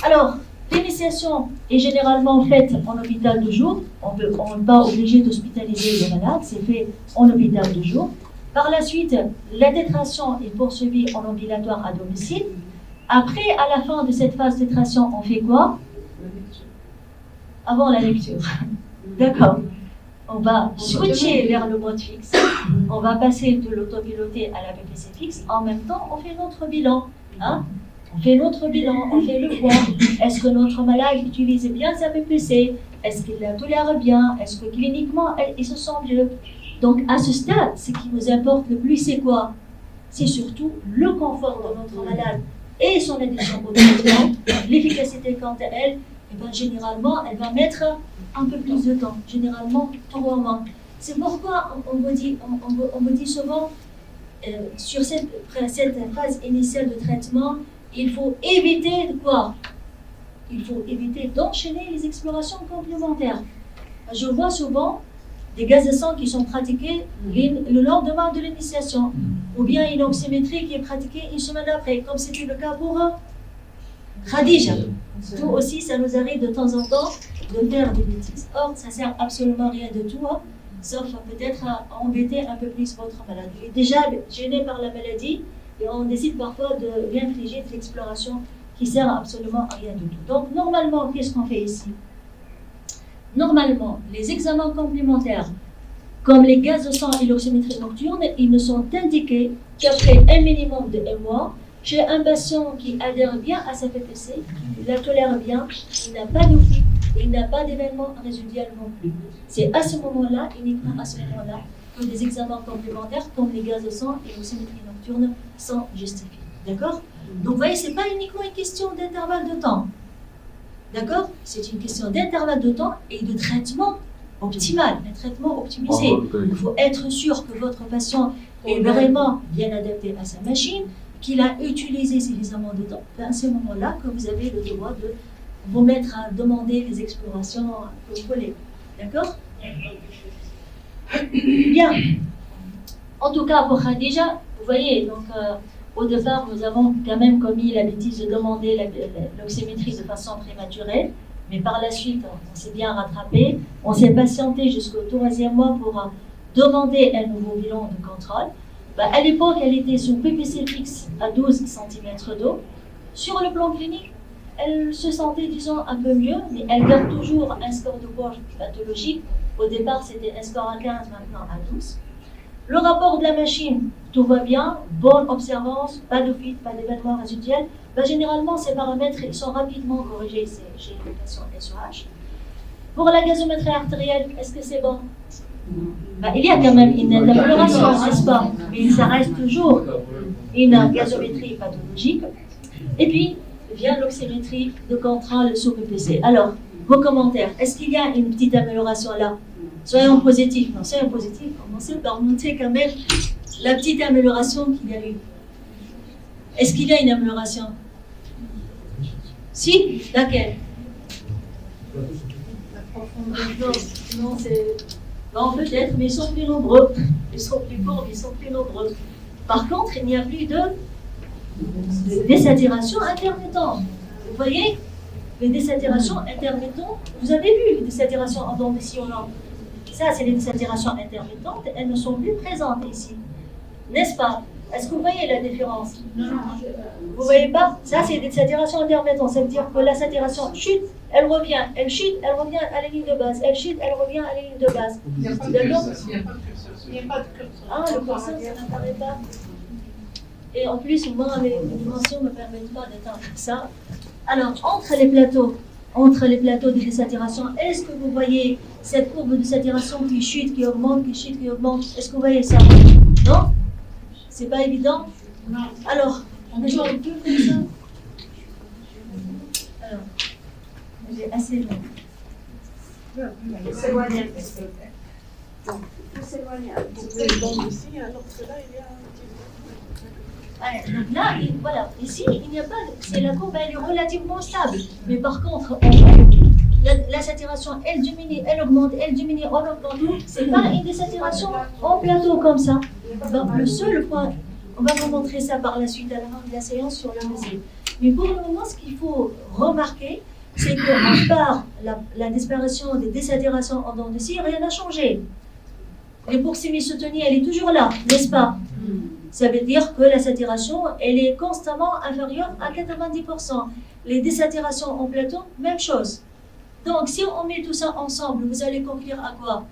Alors, l'initiation est généralement faite en hôpital de jour. On n'est pas obligé d'hospitaliser les malades, c'est fait en hôpital de jour. Par la suite, la tétration est poursuivie en ambulatoire à domicile. Après, à la fin de cette phase de tétration, on fait quoi? Avant la lecture. D'accord. On va switcher vers le mode fixe. On va passer de l'autopiloté à la BPC fixe. En même temps, on fait notre bilan. On fait notre bilan, on fait le point. Est-ce que notre malade utilise bien sa BPC? Est-ce qu'il la tolère bien? Est-ce que cliniquement, il se sent mieux? Donc, à ce stade, ce qui nous importe le plus, c'est quoi? C'est surtout le confort de notre malade et son adhésion au traitement. L'efficacité, quant à elle, généralement, elle va mettre un peu plus de temps, généralement 3 mois. C'est pourquoi on me dit souvent, sur cette phase initiale de traitement, il faut éviter de quoi? Il faut éviter d'enchaîner les explorations complémentaires. Je vois souvent des gaz de sang qui sont pratiqués le lendemain de l'initiation, ou bien une oxymétrie qui est pratiquée 1 semaine après, comme c'était le cas pour Khadija. Nous aussi, ça nous arrive de temps en temps de faire des bêtises. Or, ça ne sert absolument rien de tout, sauf peut-être à embêter un peu plus votre malade. Il est déjà gêné par la maladie, et on décide parfois de lui infliger de l'exploration qui ne sert absolument à rien du tout. Donc, normalement, qu'est-ce qu'on fait ici? Normalement, les examens complémentaires, comme les gaz de sang et l'oxymétrie nocturne, ils ne sont indiqués qu'après un minimum de 1 mois, chez un patient qui adhère bien à sa PPC, qui la tolère bien, il n'a pas de flux, il n'a pas d'événement résiduel non plus. C'est à ce moment-là, uniquement à ce moment-là, que des examens complémentaires comme les gaz de sang et l'oxymétrie nocturne sont justifiés. D'accord? Donc, vous voyez, ce n'est pas uniquement une question d'intervalle de temps. D'accord? C'est une question d'intervalle de temps et de traitement optimal, un traitement optimisé. Il faut être sûr que votre patient est vraiment bien adapté à sa machine, qu'il a utilisé suffisamment de temps. C'est à ce moment-là que vous avez le droit de vous mettre à demander les explorations que vous voulez. D'accord? Bien. En tout cas, pour Khadija, vous voyez, donc au départ, nous avons quand même commis la bêtise de demander l'oxymétrie de façon prématurée, mais par la suite, on s'est bien rattrapé. On s'est patienté jusqu'au 3e mois pour demander un nouveau bilan de contrôle. À l'époque, elle était sous PPC fixe à 12 cm d'eau. Sur le plan clinique, elle se sentait, disons, un peu mieux, mais elle garde toujours un score de poids pathologique. Au départ, c'était un score à 15, maintenant à 12. Le rapport de la machine, tout va bien, bonne observance, pas de fuite, pas d'événement résiduel. Généralement, ces paramètres ils sont rapidement corrigés chez les patients SOH. Pour la gazométrie artérielle, est-ce que c'est bon? Il y a quand même une amélioration, n'est-ce pas? Mais ça reste toujours une gazométrie pathologique. Et puis, vient l'oxymétrie de contrôle sous PPC. Alors, vos commentaires, est-ce qu'il y a une petite amélioration là? Soyons positifs. Non, soyons positifs. Commencez par noter quand même la petite amélioration qu'il y a eu. Est-ce qu'il y a une amélioration? Si? Laquelle? Non, c'est... Bon, peut-être, mais ils sont plus nombreux. Ils sont plus courts, mais ils sont plus nombreux. Par contre, il n'y a plus de désaturation intermittente. Vous voyez? Les désaturations intermittentes, vous avez vu les désaturations en dents ici ou non? Ça, c'est les désaturations intermittentes, elles ne sont plus présentes ici. N'est-ce pas? Est-ce que vous voyez la différence?
Non.
Vous ne voyez pas? Ça, c'est des saturations intermittentes. Ça veut dire que la saturation chute, elle revient, elle chute, elle revient à la ligne de base, elle chute, elle revient à la ligne de base.
Il n'y a pas de curseur. Il n'y a pas de curseur.
Ah, le curseur, ça n'apparaît pas. Et en plus, moi, les dimensions ne me permettent pas d'atteindre ça. Alors, entre les plateaux de désaturation, est-ce que vous voyez cette courbe de saturation qui chute, qui augmente, qui chute, qui augmente? Est-ce que vous voyez ça? Non? C'est pas évident?
Non.
Alors, on est un peu comme ça. Alors, j'ai assez long.
Il faut s'éloigner un petit peu. Il faut s'éloigner un petit peu. Donc ici, alors que là, il y a un petit peu.
Ouais, donc là, voilà, ici, il n'y a pas, c'est la courbe, elle est relativement stable. Mais par contre, la saturation, elle diminue, elle augmente, elle diminue, on augmente. C'est pas une désaturation en plateau comme ça. Donc, le seul point, on va vous montrer ça par la suite à la fin de la séance sur le musée. Mais pour le moment, ce qu'il faut remarquer, c'est qu'à part la disparition des désaturations en dents de scie, rien n'a changé. L'hypoxémie soutenue, elle est toujours là, n'est-ce pas? Ça veut dire que la saturation, elle est constamment inférieure à 90%. Les désaturations en plateau, même chose. Donc, si on met tout ça ensemble, vous allez conclure à quoi?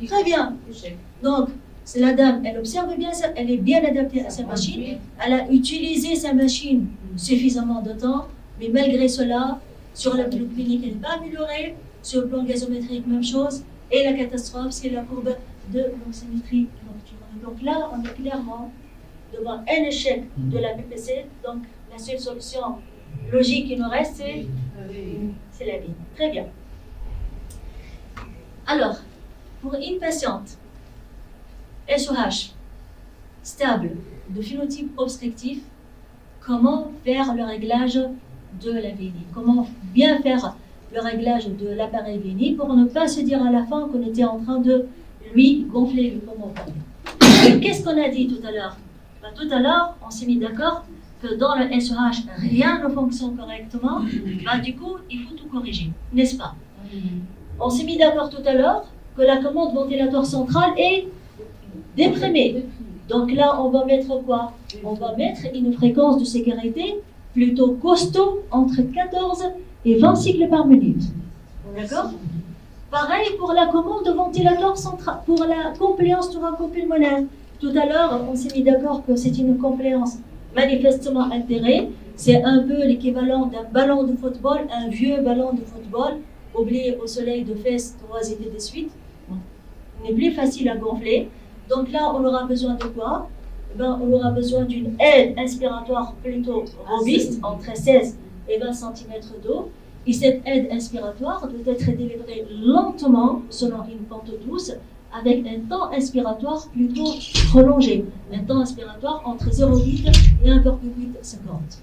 Très bien. Donc, c'est la dame, elle observe bien ça, elle est bien adaptée à sa machine. Elle a utilisé sa machine suffisamment de temps, mais malgré cela, sur le plan clinique, elle n'est pas améliorée. Sur le plan gazométrique, même chose. Et la catastrophe, c'est la courbe de l'oxymétrie nocturne. Donc là, on est clairement devant un échec de la PPC. Donc, la seule solution logique qui nous reste, c'est la vie. Très bien. Alors, pour une patiente SOH stable de phénotype obstructif, comment faire le réglage de la vénie? Comment bien faire le réglage de l'appareil vénie pour ne pas se dire à la fin qu'on était en train de lui gonfler le poumon. Qu'est-ce qu'on a dit tout à l'heure? Tout à l'heure, on s'est mis d'accord que dans le SOH, rien ne fonctionne correctement. Du coup, il faut tout corriger, n'est-ce pas? On s'est mis d'accord tout à l'heure que la commande ventilatoire centrale est déprimée. Donc là, on va mettre quoi? On va mettre une fréquence de sécurité plutôt costaud, entre 14 et 20 cycles par minute. D'accord? Pareil pour la commande de ventilateur central, pour la compléance thoraco-pulmonaire. Tout à l'heure, on s'est mis d'accord que c'est une compléance manifestement altérée. C'est un peu l'équivalent d'un ballon de football, un vieux ballon de football, oublié au soleil de fesses 3 étés de suite. Il n'est plus facile à gonfler. Donc là, on aura besoin de quoi? On aura besoin d'une aide inspiratoire plutôt robuste, entre 16 et 20 cm d'eau. Et cette aide inspiratoire doit être délivrée lentement, selon une pente douce, avec un temps inspiratoire plutôt prolongé. Un temps inspiratoire entre 0,8 et 1,8 secondes.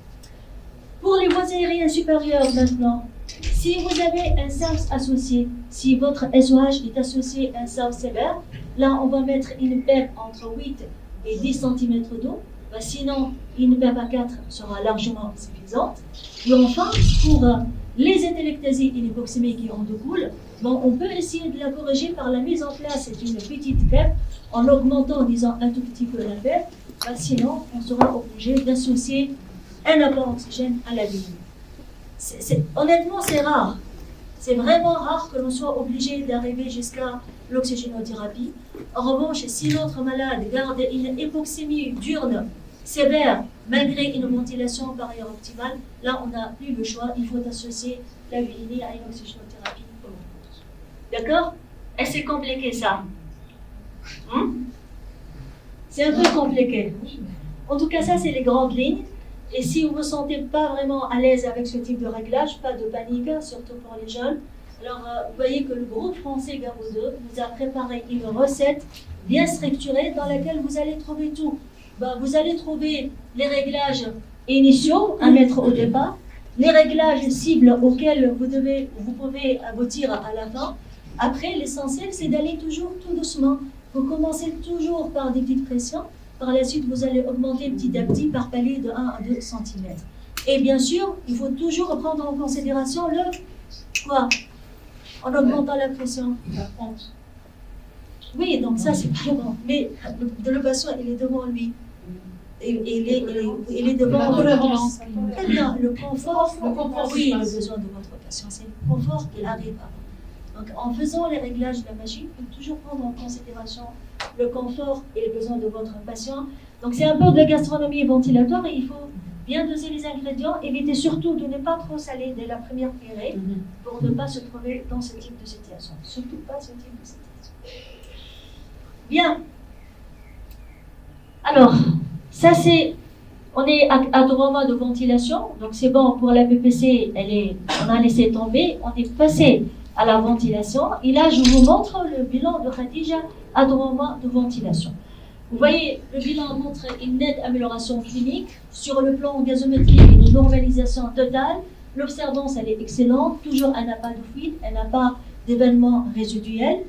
Pour les voies aériennes supérieures maintenant, si vous avez un SARS associé, si votre SOH est associé à un SARS sévère, là on va mettre une PEP entre 8 et 10 cm d'eau. Sinon, une PEP à 4 sera largement suffisante. Et enfin, pour les hétélectasies et l'hypoxémie qui en découlent, bon, on peut essayer de la corriger par la mise en place d'une petite PEP en augmentant, disons, un tout petit peu la PEP. Sinon, on sera obligé d'associer un apport d'oxygène à la ligne. Honnêtement, c'est rare. C'est vraiment rare que l'on soit obligé d'arriver jusqu'à l'oxygénothérapie. En revanche, si notre malade garde une hypoxémie diurne sévère, malgré une ventilation par air optimale, là, on n'a plus le choix. Il faut associer la VINI à une oxygénothérapie. D'accord? Et c'est compliqué, ça. C'est un peu compliqué. En tout cas, ça, c'est les grandes lignes. Et si vous ne vous sentez pas vraiment à l'aise avec ce type de réglage, pas de panique, surtout pour les jeunes. Alors, vous voyez que le groupe français Garo 2 vous a préparé une recette bien structurée dans laquelle vous allez trouver tout. Vous allez trouver les réglages initiaux à mettre au départ, les réglages cibles auxquels vous pouvez aboutir à la fin. Après, l'essentiel, c'est d'aller toujours tout doucement. Vous commencez toujours par des petites pressions. Par la suite, vous allez augmenter petit à petit par palier de 1 à 2 cm. Et bien sûr, il faut toujours prendre en considération le quoi? En augmentant la pression. Oui, donc ça, c'est pas bon. Mais le patient, il est devant lui. Il est devant
tolérance.
Très bien, le confort, oui, le besoin de votre patient, c'est le confort qu'il arrive à avoir. Donc, en faisant les réglages de la machine, il faut toujours prendre en considération le confort et les besoins de votre patient. Donc, c'est un peu de la gastronomie ventilatoire et il faut bien doser les ingrédients. Évitez surtout de ne pas trop saler dès la première cuillerée pour ne pas se trouver dans ce type de situation. Surtout pas ce type de situation. Bien. Alors, ça c'est... On est à 3 mois de ventilation, donc c'est bon pour la PPC, on a laissé tomber, on est passé à la ventilation. Et là, je vous montre le bilan de Khadija à 3 mois de ventilation. Vous voyez, le bilan montre une nette amélioration clinique. Sur le plan gazométrique, une normalisation totale. L'observance, elle est excellente. Toujours, elle n'a pas de fuite, elle n'a pas d'événements résiduels.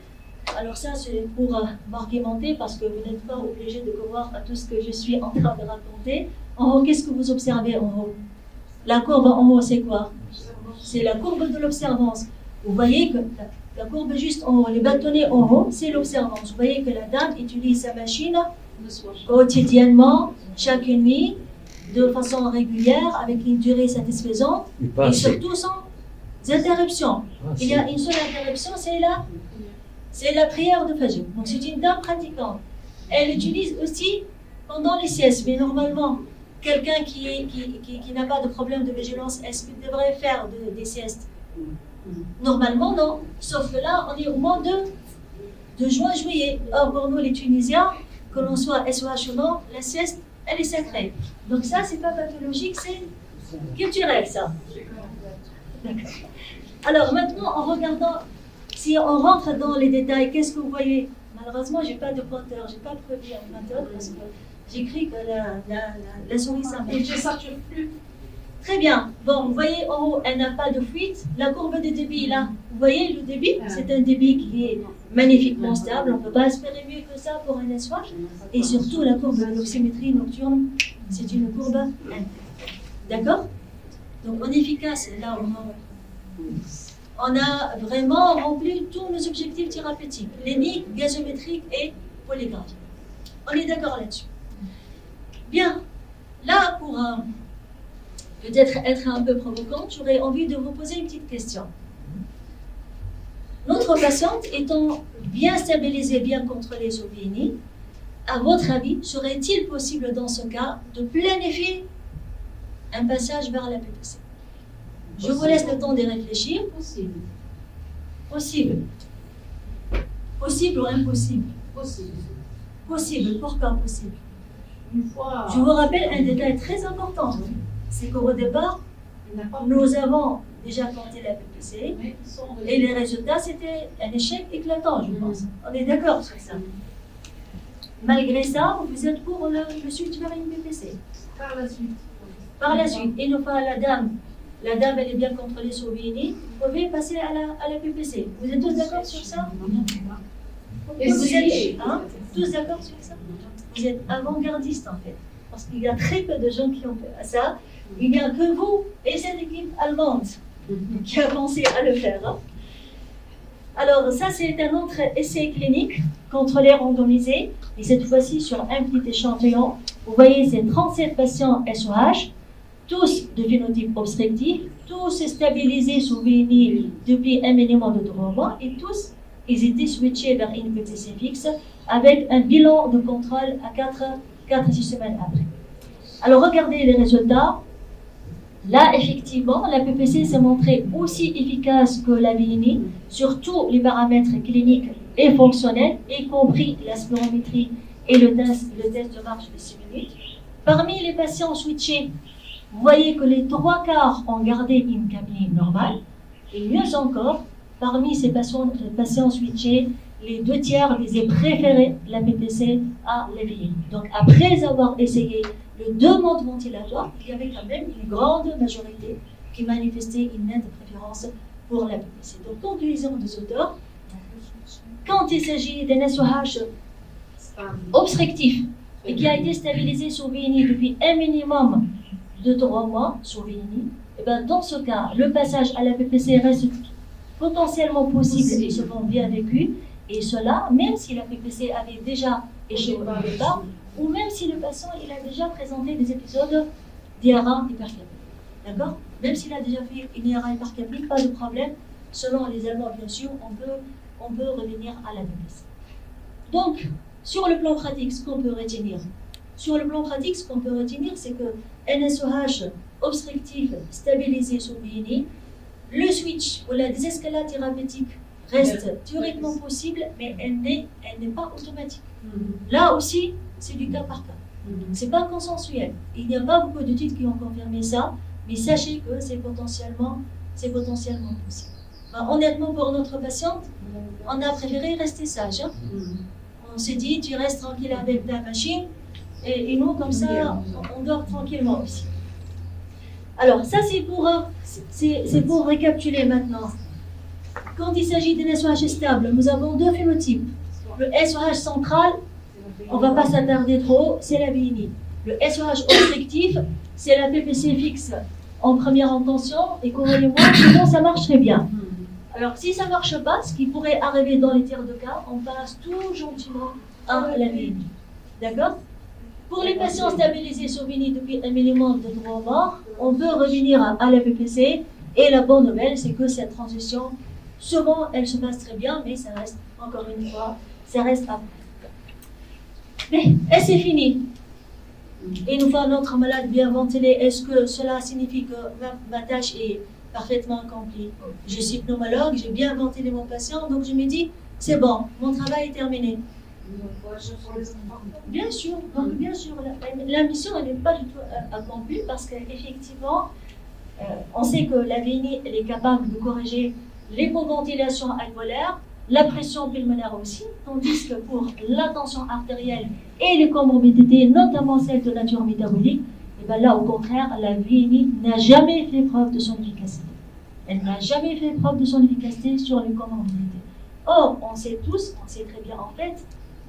Alors ça, c'est pour m'argumenter parce que vous n'êtes pas obligé de croire à tout ce que je suis en train de raconter. En haut, qu'est-ce que vous observez en haut? La courbe en haut, c'est quoi? C'est la courbe de l'observance. Vous voyez que la courbe juste en haut, les bâtonnets en haut, c'est l'observance. Vous voyez que la dame utilise sa machine quotidiennement, chaque nuit, de façon régulière, avec une durée satisfaisante et surtout sans interruption. Il y a une seule interruption, c'est la prière de Fajr. Donc c'est une dame pratiquante. Elle utilise aussi pendant les siestes, mais normalement, quelqu'un qui n'a pas de problème de vigilance, est-ce qu'il devrait faire des siestes? Normalement, non. Sauf que là, on est au mois de juin-juillet. Or, pour nous, les Tunisiens, que l'on soit SOH ou non, la sieste, elle est sacrée. Donc ça, c'est pas pathologique, c'est culturel, ça. D'accord. Alors, maintenant, en regardant, si on rentre dans les détails, qu'est-ce que vous voyez? Malheureusement, j'ai pas de pointeur, j'ai pas prévu un pointeur parce que j'écris que la souris s'implique.
Je ne sature plus.
Très bien. Bon, vous voyez en haut, elle n'a pas de fuite. La courbe de débit, là, vous voyez le débit? C'est un débit qui est magnifiquement stable. On ne peut pas espérer mieux que ça pour un SOH. Et surtout, la courbe de l'oxymétrie nocturne, c'est une courbe interne. D'accord? Donc, on est efficace là au moment. On a vraiment rempli tous nos objectifs thérapeutiques, cliniques, gazométriques et polygraphiques. On est d'accord là-dessus. Bien. Là, pour peut-être être un peu provocante, j'aurais envie de vous poser une petite question. Notre patiente étant bien stabilisée, bien contrôlée sur VINI, à votre avis, serait-il possible dans ce cas de planifier un passage vers la PPC? Je vous laisse le temps de réfléchir.
Possible.
Possible. Possible ou impossible?
Possible.
Possible. Pourquoi possible?
Une fois.
Je vous rappelle un détail très important. C'est qu'au départ, nous avons déjà tenté la PPC et les résultats, c'était un échec éclatant, je pense. On est d'accord sur ça. Malgré ça, vous êtes pour le suite vers une PPC.
Par la suite.
Par la suite, une fois la dame elle est bien contrôlée sur VNI, vous pouvez passer à la PPC. Vous êtes tous d'accord sur ça?
Et
Vous
si-
êtes tous d'accord sur ça? Vous êtes avant-gardistes en fait. Parce qu'il y a très peu de gens qui ont fait ça. Il n'y a que vous et cette équipe allemande qui a pensé à le faire. Hein. Alors ça c'est un autre essai clinique contrôlé randomisé. Et cette fois-ci sur un petit échantillon. Vous voyez c'est 37 patients SOH. Tous de phénotype obstructif, tous stabilisés sous VNI depuis un minimum de 3 mois et tous, ils étaient switchés vers une PPC fixe avec un bilan de contrôle à 4-6 semaines après. Alors regardez les résultats. Là, effectivement, la PPC s'est montrée aussi efficace que la VNI sur tous les paramètres cliniques et fonctionnels, y compris la spirométrie et le test de marche de 6 minutes. Parmi les patients switchés, vous voyez que les 3/4 ont gardé une capnie normale. Et mieux encore, parmi ces patients switchés, les 2/3 les ont préféré la PPC à la VNI. Donc après avoir essayé les deux modes ventilatoires, il y avait quand même une grande majorité qui manifestait une nette préférence pour la PPC. Donc conclusion des auteurs, quand il s'agit d'un SOH obstructif et qui a été stabilisé sur VNI depuis un minimum de 3 mois sur VNI, et ben dans ce cas, le passage à la PPC reste potentiellement possible et souvent bien vécu, et cela même si la PPC avait déjà échoué au départ, ou même si le patient il a déjà présenté des épisodes d'IRA hypercapnique. D'accord? Même s'il a déjà fait une IRA hypercapnique, pas de problème. Selon les Allemands, bien sûr, on peut revenir à la PPC. Donc, sur le plan pratique, ce qu'on peut retenir, c'est que NSOH obstructif stabilisé sur VNI, le switch ou la désescalade thérapeutique reste théoriquement possible, mais elle n'est pas automatique. Là aussi, c'est du cas par cas. C'est pas consensuel. Il n'y a pas beaucoup d'études qui ont confirmé ça, mais sachez que c'est potentiellement possible. Ben, honnêtement, pour notre patiente, on a préféré rester sage. Hein? On s'est dit, tu restes tranquille avec ta machine, et nous, comme ça, on dort tranquillement aussi. Alors, ça, c'est pour récapituler maintenant. Quand il s'agit d'un SOH stable, nous avons deux phénotypes. Le SOH central, on ne va pas s'attarder trop, c'est la VNI. Le SOH obstructif, c'est la PPC fixe en première intention, et croyez-moi, souvent ça marche très bien. Alors, si ça ne marche pas, ce qui pourrait arriver dans les tiers de cas, on passe tout gentiment à la VNI. D'accord? Pour les patients stabilisés sur VNI depuis un minimum de 3 mois, on peut revenir à la PPC, et la bonne nouvelle, c'est que cette transition, souvent, elle se passe très bien, mais ça reste, encore une fois, ça reste à. Mais, et c'est fini. Une fois notre malade bien ventilé, est-ce que cela signifie que ma tâche est parfaitement accomplie? Je suis pneumologue, j'ai bien ventilé mon patient, donc je me dis, c'est bon, mon travail est terminé. Bien sûr, donc bien sûr, la mission elle n'est pas du tout accomplie parce qu'effectivement, on sait que la VNI elle est capable de corriger l'hypoventilation alvéolaire, la pression pulmonaire aussi, tandis que pour la tension artérielle et les comorbidités, notamment celles de nature métabolique, et bien là au contraire, la VNI n'a jamais fait preuve de son efficacité. Elle n'a jamais fait preuve de son efficacité sur les comorbidités. Or, on sait très bien en fait,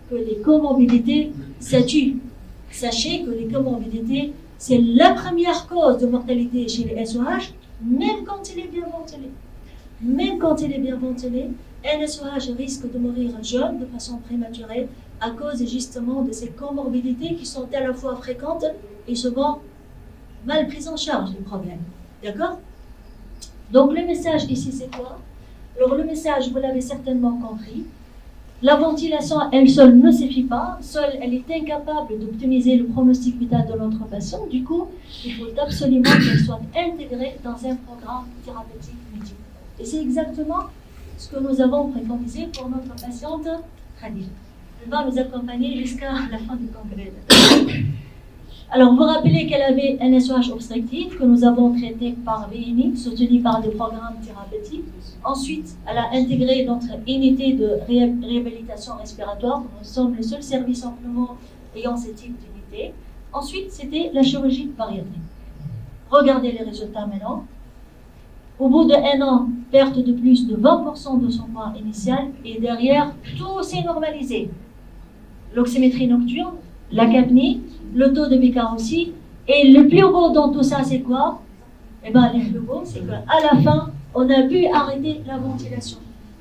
que les comorbidités, ça tue. Sachez que les comorbidités, c'est la première cause de mortalité chez les SOH, même quand il est bien ventilé. Même quand il est bien ventilé, un SOH risque de mourir jeune, de façon prématurée, à cause justement de ces comorbidités qui sont à la fois fréquentes et souvent mal prises en charge du problème. D'accord? Donc le message ici, c'est quoi? Alors le message, vous l'avez certainement compris. La ventilation, elle seule ne suffit pas. Seule, elle est incapable d'optimiser le pronostic vital de notre patient. Du coup, il faut absolument qu'elle soit intégrée dans un programme thérapeutique médical. Et c'est exactement ce que nous avons préconisé pour notre patiente Khadija. Elle va nous accompagner jusqu'à la fin du congrès. Alors, vous rappelez qu'elle avait un SOH obstructif que nous avons traité par VNI, soutenu par des programmes thérapeutiques. Ensuite, elle a intégré notre unité de réhabilitation respiratoire. Nous sommes le seul service en pneumo ayant ce type d'unité. Ensuite, c'était la chirurgie bariatrique. Regardez les résultats maintenant. Au bout d'1 an, perte de plus de 20% de son poids initial et derrière, tout s'est normalisé. L'oxymétrie nocturne, la capnie, le taux de BK aussi. Et le plus beau dans tout ça, c'est quoi? Eh bien, le plus beau, c'est qu'à la fin, on a pu arrêter la ventilation.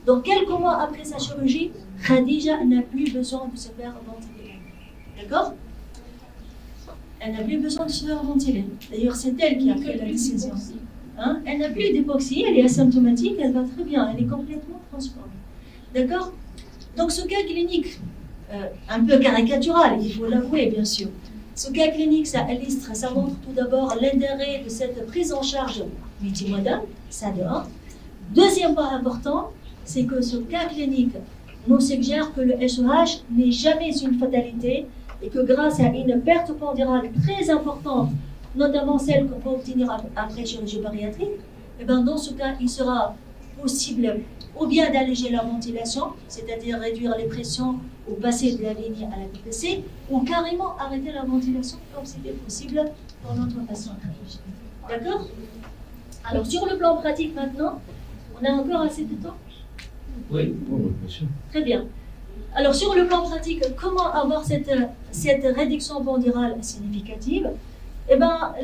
Donc, quelques mois après sa chirurgie, Khadija n'a plus besoin de se faire ventiler. D'accord? Elle n'a plus besoin de se faire ventiler. D'ailleurs, c'est elle qui a pris la décision. Hein? Elle n'a plus d'hypoxie, elle est asymptomatique, elle va très bien, elle est complètement transformée. D'accord? Donc, ce cas clinique, un peu caricatural, il faut l'avouer, bien sûr. Ce cas clinique, ça illustre, ça montre tout d'abord l'intérêt de cette prise en charge multimodale, ça de un. Deuxième point important, c'est que ce cas clinique nous suggère que le SOH n'est jamais une fatalité et que grâce à une perte pondérale très importante, notamment celle qu'on peut obtenir après chirurgie bariatrique, et bien dans ce cas, il sera possible ou bien d'alléger la ventilation, c'est-à-dire réduire les pressions ou passer de la ligne à la PPC, ou carrément arrêter la ventilation comme c'était possible pour notre patient. D'accord? Alors sur le plan pratique maintenant, on a encore assez de temps?
Oui, bien sûr.
Très bien. Alors sur le plan pratique, comment avoir cette réduction pondérale significative? Eh bien,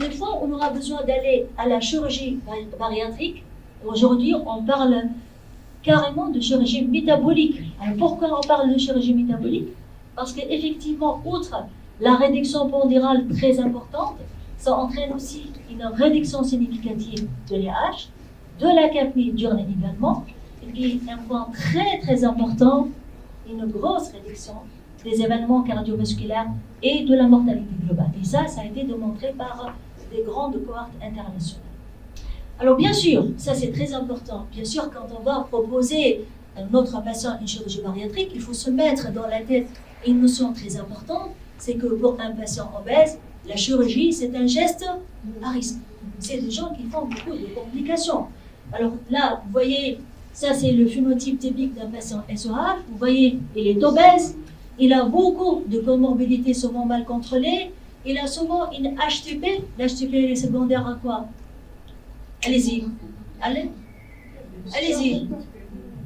des fois, on aura besoin d'aller à la chirurgie bariatrique. Aujourd'hui, on parle carrément de chirurgie métabolique. Alors pourquoi on parle de chirurgie métabolique? Parce qu'effectivement, outre la réduction pondérale très importante, ça entraîne aussi une réduction significative de l'AH, de la capnie diurne également, et puis un point très très important, une grosse réduction des événements cardiovasculaires et de la mortalité globale. Et ça a été démontré par des grandes cohortes internationales. Alors bien sûr, ça c'est très important. Bien sûr, quand on va proposer à notre patient une chirurgie bariatrique, il faut se mettre dans la tête une notion très importante, c'est que pour un patient obèse, la chirurgie c'est un geste à risque. C'est des gens qui font beaucoup de complications. Alors là, vous voyez, ça c'est le phénotype typique d'un patient SOH. Vous voyez, il est obèse, il a beaucoup de comorbidités souvent mal contrôlées, il a souvent une HTP. L'HTP est secondaire à quoi? Allez-y. Allez-y.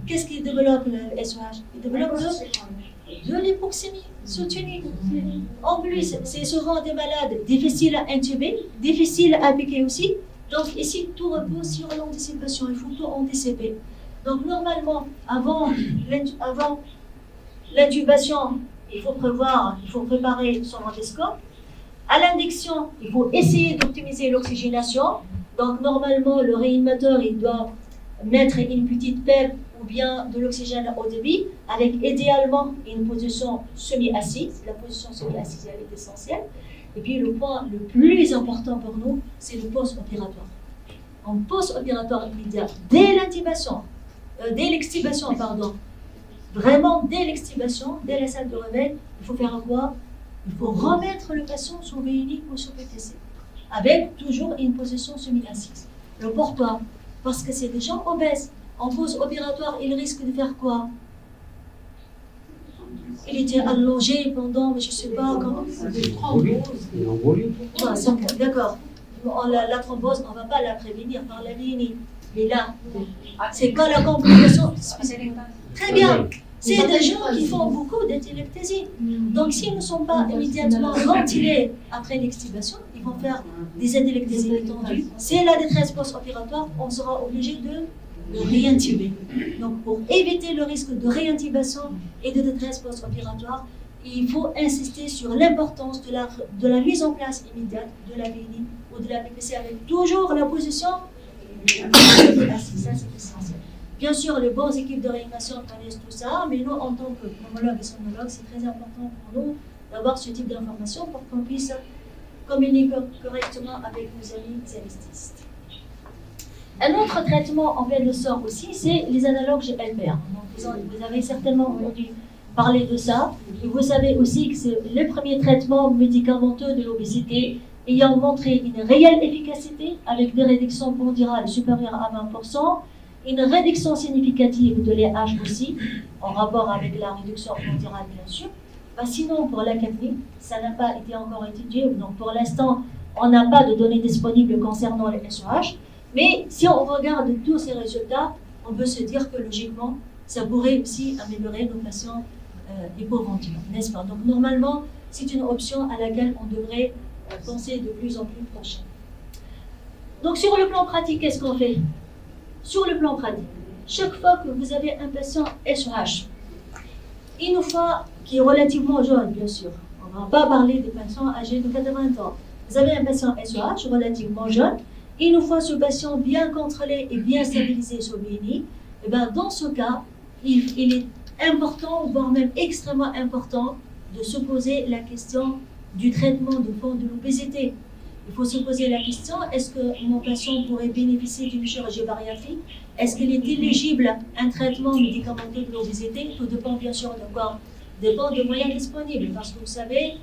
Qu'est-ce qui développe le SOH? Il développe de l'hypoxémie soutenue. En plus, c'est souvent des malades difficiles à intuber, difficiles à piquer aussi. Donc ici, tout repose sur l'anticipation. Il faut tout anticiper. Donc normalement, avant l'intubation, il faut préparer son endoscope. À l'induction, il faut essayer d'optimiser l'oxygénation. Donc normalement, le réanimateur, il doit mettre une petite PEP ou bien de l'oxygène au débit, avec idéalement une position semi-assise. La position semi-assise, elle est essentielle. Et puis le point le plus important pour nous, c'est le post-opératoire. En post-opératoire immédiat, dès l'intubation, dès l'extubation, pardon, vraiment dès l'extubation, dès la salle de réveil, il faut faire quoi? Il faut remettre le patient sous VNI ou sous PTC, avec toujours une position semi-assise. Le pourquoi? Parce que c'est des gens obèses. En post-opératoire, ils risquent de faire quoi? Il était allongé pendant, je ne sais pas comment. D'accord. La thrombose, on ne va pas la prévenir par la VNI. Mais là, c'est pas la complication spécifique. Très bien. C'est des gens qui font beaucoup d'ételectasie. Donc, s'ils ne sont pas immédiatement ventilés après l'extubation, ils vont faire des ételectasies étendues. C'est la détresse post-opératoire, on sera obligé de réintuber. Donc, pour éviter le risque de réintubation et de détresse post-opératoire, il faut insister sur l'importance de la mise en place immédiate de la VNI ou de la PPC avec toujours la position assise. Ça, c'est essentiel. Bien sûr, les bonnes équipes de réanimation connaissent tout ça, mais nous, en tant que pneumologues et somnologues, c'est très important pour nous d'avoir ce type d'informations pour qu'on puisse communiquer correctement avec nos amis anesthésistes. Un autre traitement en plein essor aussi, c'est les analogues GLPR. Donc, vous avez certainement entendu parler de ça. Et vous savez aussi que c'est le premier traitement médicamenteux de l'obésité ayant montré une réelle efficacité avec des réductions pondérales supérieures à 20%, une réduction significative de l'AH aussi, en rapport avec la réduction pondérale bien sûr. Sinon, pour la capnie, ça n'a pas été encore étudié. Donc pour l'instant, on n'a pas de données disponibles concernant les SOH, mais si on regarde tous ces résultats, on peut se dire que logiquement, ça pourrait aussi améliorer nos patients hypoventiles, n'est-ce pas? Donc normalement, c'est une option à laquelle on devrait penser de plus en plus prochaine. Donc sur le plan pratique, qu'est-ce qu'on fait? Sur le plan pratique, chaque fois que vous avez un patient SOH, une fois qui est relativement jeune, bien sûr, on ne va pas parler des patients âgés de 80 ans. Vous avez un patient SOH relativement jeune, une fois ce patient bien contrôlé et bien stabilisé sur BNI, et bien dans ce cas, il est important, voire même extrêmement important, de se poser la question du traitement de fond de l'obésité. Il faut se poser la question, est-ce que mon patient pourrait bénéficier d'une chirurgie bariatrique? Est-ce qu'il est éligible à un traitement médicamenteux de l'obésité? Tout dépend bien sûr de quoi? Dépend des moyens disponibles, parce que vous savez,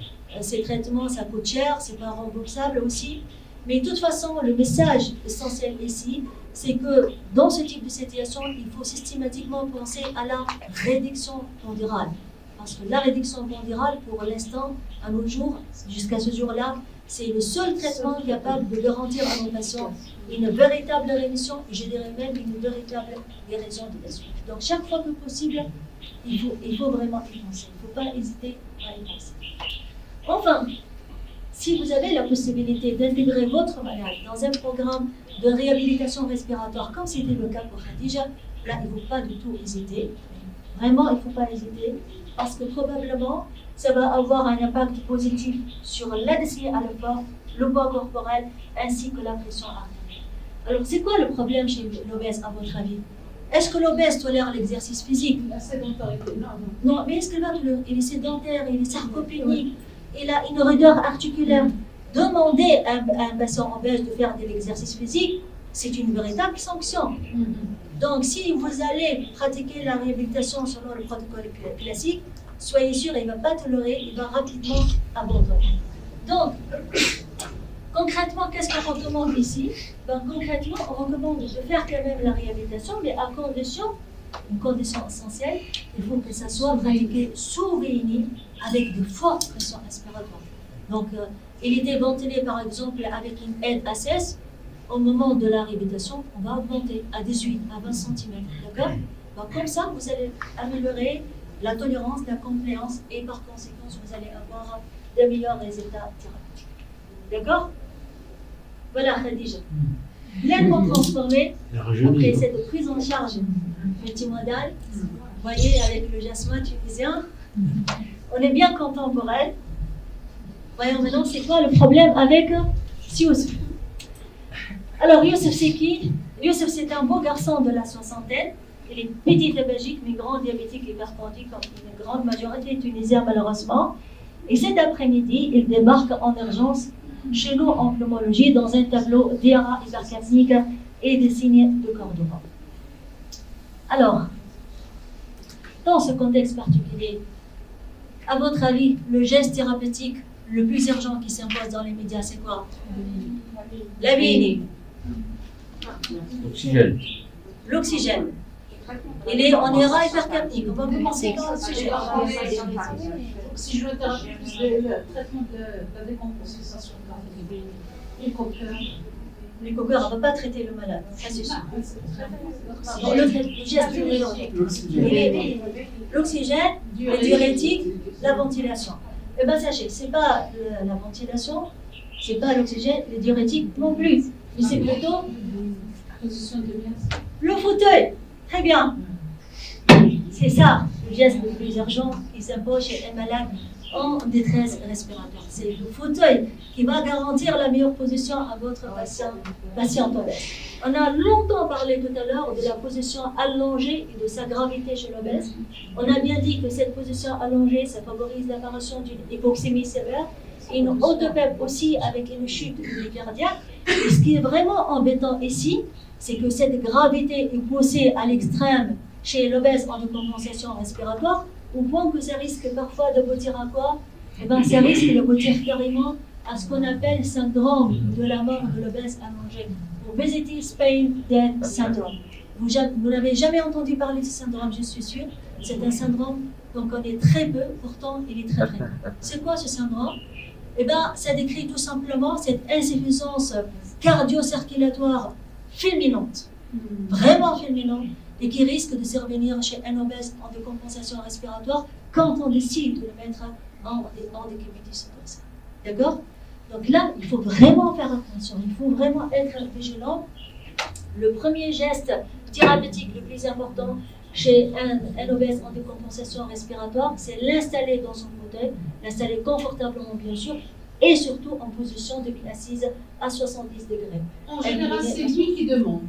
ces traitements, ça coûte cher, c'est pas remboursable aussi. Mais de toute façon, le message essentiel ici, c'est que dans ce type de situation, il faut systématiquement penser à la réduction pondérale. Parce que la réduction pondérale, pour l'instant, à nos jours, jusqu'à ce jour-là, c'est le seul traitement capable de garantir à nos patients une véritable rémission, et je dirais même une véritable guérison de la suite. Donc chaque fois que possible, il faut vraiment y penser. Il ne faut pas hésiter à y penser. Enfin, si vous avez la possibilité d'intégrer votre malade dans un programme de réhabilitation respiratoire, comme c'était le cas pour Khadija, là, il ne faut pas du tout hésiter. Vraiment, il ne faut pas hésiter, parce que probablement, ça va avoir un impact positif sur la dyspnée à l'effort, le poids corporel, ainsi que la pression artérielle. Alors, c'est quoi le problème chez l'obèse, à votre avis? Est-ce que l'obèse tolère l'exercice physique?
La sédentarité, non.
Non, mais est-ce qu'il est sédentaire, il est sarcopénique, il a une raideur articulaire? Demander à un patient obèse de faire de l'exercice physique, c'est une véritable sanction. Donc, si vous allez pratiquer la réhabilitation selon le protocole classique, soyez sûr, il ne va pas tolérer, il va rapidement abandonner. Donc, concrètement, qu'est-ce qu'on recommande ici? Ben, concrètement, on recommande de faire quand même la réhabilitation, mais à condition, une condition essentielle, il faut que ça soit pratiqué sous VNI avec de fortes pressions respiratoires. Donc, il était ventilé par exemple avec une aide ACS. Au moment de la réhabilitation, on va augmenter à 18 à 20 cm. D'accord? Donc, comme ça, vous allez améliorer la tolérance, la compléance, et par conséquent, vous allez avoir de meilleurs résultats thérapeutiques. D'accord? Voilà, Khadija. Pleinement transformée après cette prise en charge multimodale. Vous voyez, avec le jasmin tunisien, on est bien content pour elle. Voyons maintenant, c'est quoi le problème avec Youssef? Alors, Youssef, c'est qui? Youssef, c'est un beau garçon de la soixantaine. Il est petit tabagique, mais grand diabétique hypertendu, comme une grande majorité tunisienne, malheureusement. Et cet après-midi, il débarque en urgence chez nous en pneumologie dans un tableau d'IRA hypercapnique et des signes de Cordoba. Alors, dans ce contexte particulier, à votre avis, le geste thérapeutique le plus urgent qui s'impose dans les médias, c'est quoi? La BNI.
L'oxygène.
L'oxygène. Il est en IRA hypercapnique. On va commencer par le sujet.
Si je veux thérapie, le traitement de la décompensation du coqueur.
Les coqueurs, on ne va pas traiter le malade, ça c'est sûr. Le geste prioritaire. L'oxygène, le diurétique, la ventilation. Eh bien, sachez, ce n'est pas la ventilation, ce n'est pas l'oxygène, le diurétique non plus. Mais c'est plutôt le fauteuil. Très bien. C'est ça, le geste le plus urgent qui s'impose chez un malade en détresse respiratoire. C'est le fauteuil qui va garantir la meilleure position à votre patient obèse. On a longtemps parlé tout à l'heure de la position allongée et de sa gravité chez l'obèse. On a bien dit que cette position allongée, ça favorise l'apparition d'une hypoxémie sévère et une autopèpe aussi avec une chute cardiaque. Et ce qui est vraiment embêtant ici, c'est que cette gravité est poussée à l'extrême chez l'obèse en décompensation respiratoire, au point que ça risque parfois d'aboutir à quoi? Eh bien, ça risque d'aboutir carrément à ce qu'on appelle syndrome de la mort de l'obèse allongée. Obesity Spain Death Syndrome. Vous n'avez jamais entendu parler de ce syndrome, je suis sûre. C'est un syndrome dont on connaît très peu, pourtant il est très très. C'est quoi ce syndrome? Eh bien, ça décrit tout simplement cette insuffisance cardio-circulatoire fulminante, vraiment fulminante, et qui risque de survenir chez un obèse en décompensation respiratoire quand on décide de le mettre en décubitus. D'accord? Donc là, il faut vraiment faire attention, il faut vraiment être vigilant. Le premier geste thérapeutique le plus important chez un obèse en décompensation respiratoire, c'est l'installer dans son fauteuil, l'installer confortablement bien sûr, et surtout en position de assise à 70 degrés.
En général, c'est lui qui demande.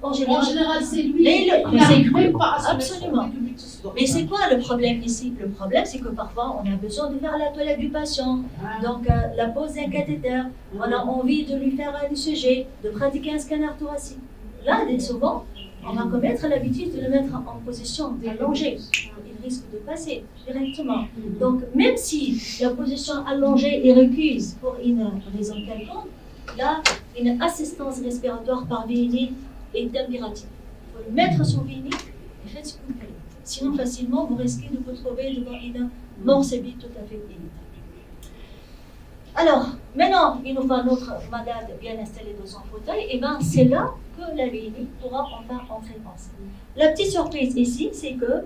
En général,
c'est lui
mais
qui n'arrive même pas à se
absolument.
mettre sur le décubitus.
Mais c'est quoi le problème ici? Le problème, c'est que parfois, on a besoin de faire la toilette du patient, donc la pose d'un cathéter, on a envie de lui faire un ECG, de pratiquer un scanner thoracique. Là, souvent, on va commettre l'habitude de le mettre en position allongée. Il risque de passer directement. Donc, même si la position allongée est requise pour une raison quelconque, là, une assistance respiratoire par VNI est impérative. Il faut le mettre sur VNI et faites ce que vous voulez. Sinon, facilement, vous risquez de vous trouver devant une mort subite tout à fait inévitable. Alors, maintenant, il nous faut notre malade bien installé dans son fauteuil, et bien c'est là que la VNI pourra enfin entrer en scène. La petite surprise ici, c'est que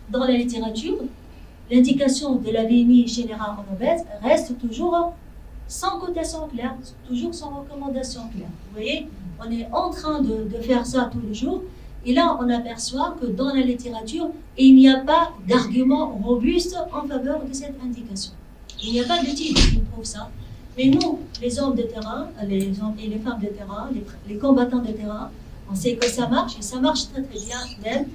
dans la littérature, l'indication de la VNI générale en obèse reste toujours sans cotation claire, toujours sans recommandation claire. Vous voyez, on est en train de faire ça tous les jours, et là on aperçoit que dans la littérature, il n'y a pas d'argument robuste en faveur de cette indication. Il n'y a pas d'études qui prouvent ça. Mais nous, les hommes de terrain, les hommes et les femmes de terrain, les combattants de terrain, on sait que ça marche, et ça marche très très bien même.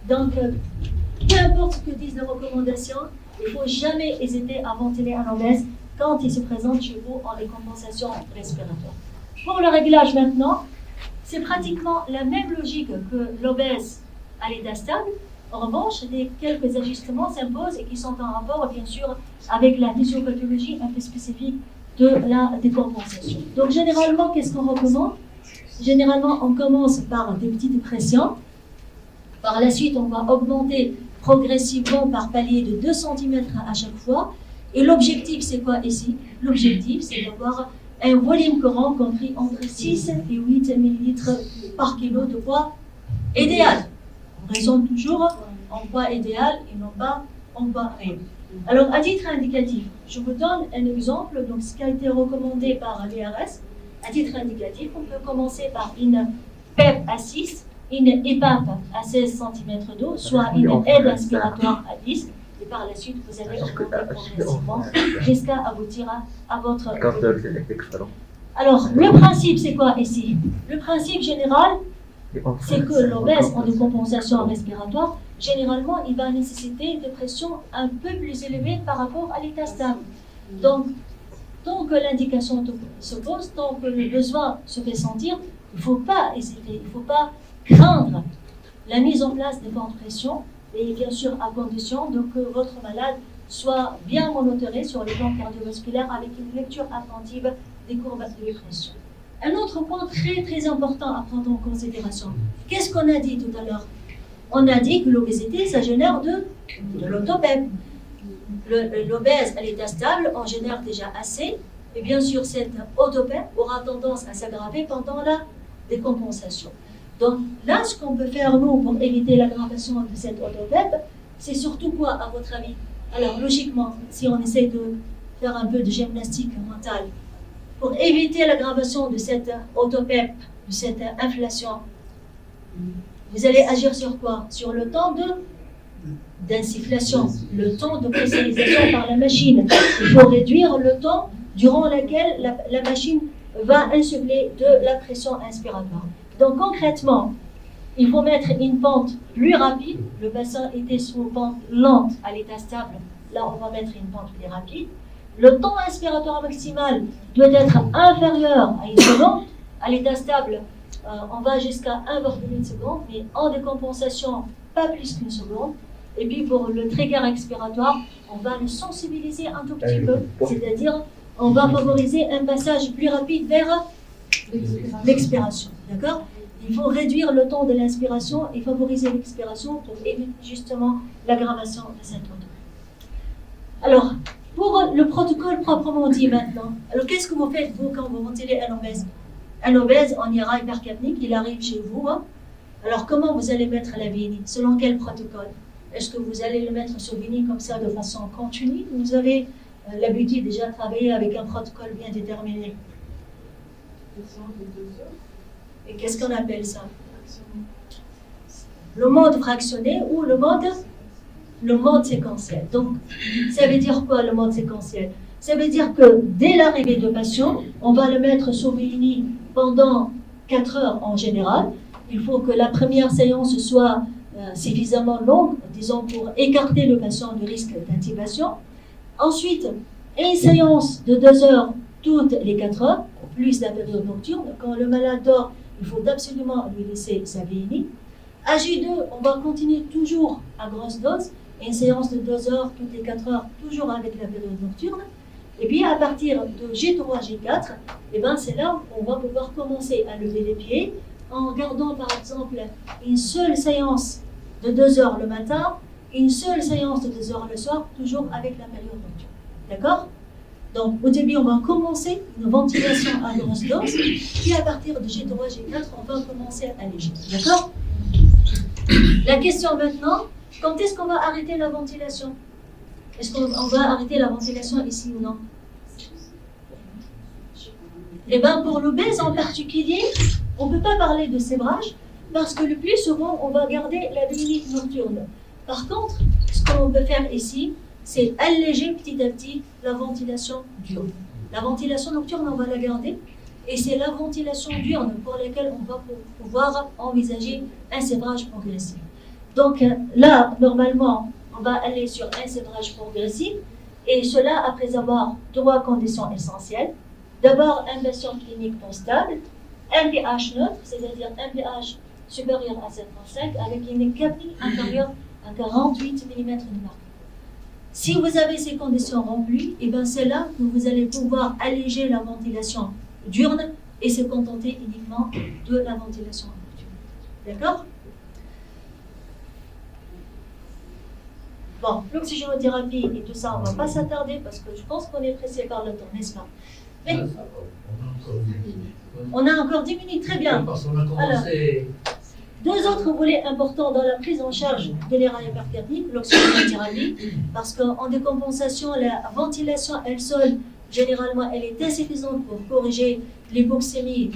Donc, peu importe ce que disent les recommandations, il ne faut jamais hésiter à ventiler un obèse quand il se présente chez vous en décompensation respiratoire. Pour le réglage maintenant, c'est pratiquement la même logique que l'obèse à l'état stable. En revanche, quelques ajustements s'imposent et qui sont en rapport, bien sûr, avec la physiopathologie un peu spécifique de la décompensation. Donc, généralement, qu'est-ce qu'on recommande? Généralement, on commence par des petites pressions. Par la suite, on va augmenter progressivement par palier de 2 cm à chaque fois. Et l'objectif, c'est quoi ici? L'objectif, c'est d'avoir un volume courant compris entre 6 et 8 ml par kilo de poids idéal. On raisonne toujours en poids idéal et non pas en poids réel. Alors, à titre indicatif, je vous donne un exemple, donc ce qui a été recommandé par l'IRS. À titre indicatif, on peut commencer par une PEP à 6, une EPAP à 16 cm d'eau, soit une aide inspiratoire à 10, et par la suite, vous allez augmenter progressivement jusqu'à aboutir à votre volume. Alors, le principe, c'est quoi ici? Le principe général, c'est que l'obèse en décompensation respiratoire, généralement, il va nécessiter des pressions un peu plus élevées par rapport à l'état stable. Donc, tant que l'indication se pose, tant que le besoin se fait sentir, il ne faut pas hésiter, il ne faut pas craindre la mise en place des bancs de pression, et bien sûr à condition que votre malade soit bien monitoré sur les plans cardiovasculaires avec une lecture attentive des courbes de pression. Un autre point très très important à prendre en considération. Qu'est-ce qu'on a dit tout à l'heure? On a dit que l'obésité, ça génère de l'autopep. L'obèse à l'état stable en génère déjà assez, et bien sûr cette autopep aura tendance à s'aggraver pendant la décompensation. Donc là, ce qu'on peut faire nous pour éviter l'aggravation de cette autopep, c'est surtout quoi à votre avis? Alors logiquement, si on essaie de faire un peu de gymnastique mentale, pour éviter l'aggravation de cette autopep, de cette inflation, vous allez agir sur quoi? Sur le temps d'insufflation, le temps de pressurisation par la machine. Il faut réduire le temps durant lequel la machine va insuffler de la pression inspiratoire. Donc concrètement, il faut mettre une pente plus rapide. Le bassin était sous pente lente à l'état stable. Là, on va mettre une pente plus rapide. Le temps inspiratoire maximal doit être inférieur à 1 seconde. À l'état stable, on va jusqu'à 1,1 seconde, mais en décompensation, pas plus qu'1 seconde. Et puis pour le trigger expiratoire, on va le sensibiliser un tout petit peu, c'est-à-dire on va favoriser un passage plus rapide vers l'expiration. D'accord? Il faut réduire le temps de l'inspiration et favoriser l'expiration pour éviter justement l'aggravation de cette auto. Alors, Pour le protocole proprement dit maintenant, alors qu'est-ce que vous faites, vous, quand vous ventilez un obèse? Un obèse en IRA hypercapnique, il arrive chez vous. Hein? Alors, comment vous allez mettre la VNI? Selon quel protocole? Est-ce que vous allez le mettre sur VNI comme ça de façon continue? Vous avez l'habitude déjà de travailler avec un protocole bien déterminé. Et qu'est-ce qu'on appelle ça? Le mode fractionné ou le mode séquentiel. Donc, ça veut dire quoi le mode séquentiel? Ça veut dire que dès l'arrivée de patient, on va le mettre sur VNI pendant 4 heures en général. Il faut que la première séance soit suffisamment longue, disons, pour écarter le patient du risque d'intubation. Ensuite, une séance de 2 heures toutes les 4 heures, plus la période nocturne. Quand le malade dort, il faut absolument lui laisser sa VNI. À J2, on va continuer toujours à grosse dose, une séance de 2 heures toutes les 4 heures, toujours avec la période nocturne. Et puis à partir de G3, G4, eh ben, c'est là où on va pouvoir commencer à lever les pieds en gardant par exemple une seule séance de 2 heures le matin, une seule séance de 2 heures le soir, toujours avec la période nocturne. D'accord? Donc au début, on va commencer une ventilation à grosse dose, puis à partir de G3, G4, on va commencer à alléger. D'accord? La question maintenant, quand est-ce qu'on va arrêter la ventilation? Est-ce qu'on va arrêter la ventilation ici ou non? Eh bien, pour l'obèse en particulier, on ne peut pas parler de sévrage parce que le plus souvent, on va garder la VNI nocturne. Par contre, ce qu'on peut faire ici, c'est alléger petit à petit la ventilation diurne. La ventilation nocturne, on va la garder. Et c'est la ventilation diurne pour laquelle on va pouvoir envisager un sévrage progressif. Donc là, normalement, on va aller sur un sévrage progressif, et cela après avoir 3 conditions essentielles. D'abord, un patient clinique stable, un pH neutre, c'est-à-dire un pH supérieur à 7,5 avec une capnie inférieure à 48 mm de mercure. Si vous avez ces conditions remplies, et ben c'est là que vous allez pouvoir alléger la ventilation diurne et se contenter uniquement de la ventilation nocturne. D'accord? Bon, l'oxygénothérapie et tout ça, on ne va pas s'attarder parce que je pense qu'on est pressé par le temps, n'est-ce pas? Mais on a encore 10 minutes, très bien. Alors, 2 autres volets importants dans la prise en charge de l'IRA hypercapnique, l'oxygénothérapie, parce qu'en décompensation, la ventilation elle seule, généralement, elle est insuffisante pour corriger l'hypoxémie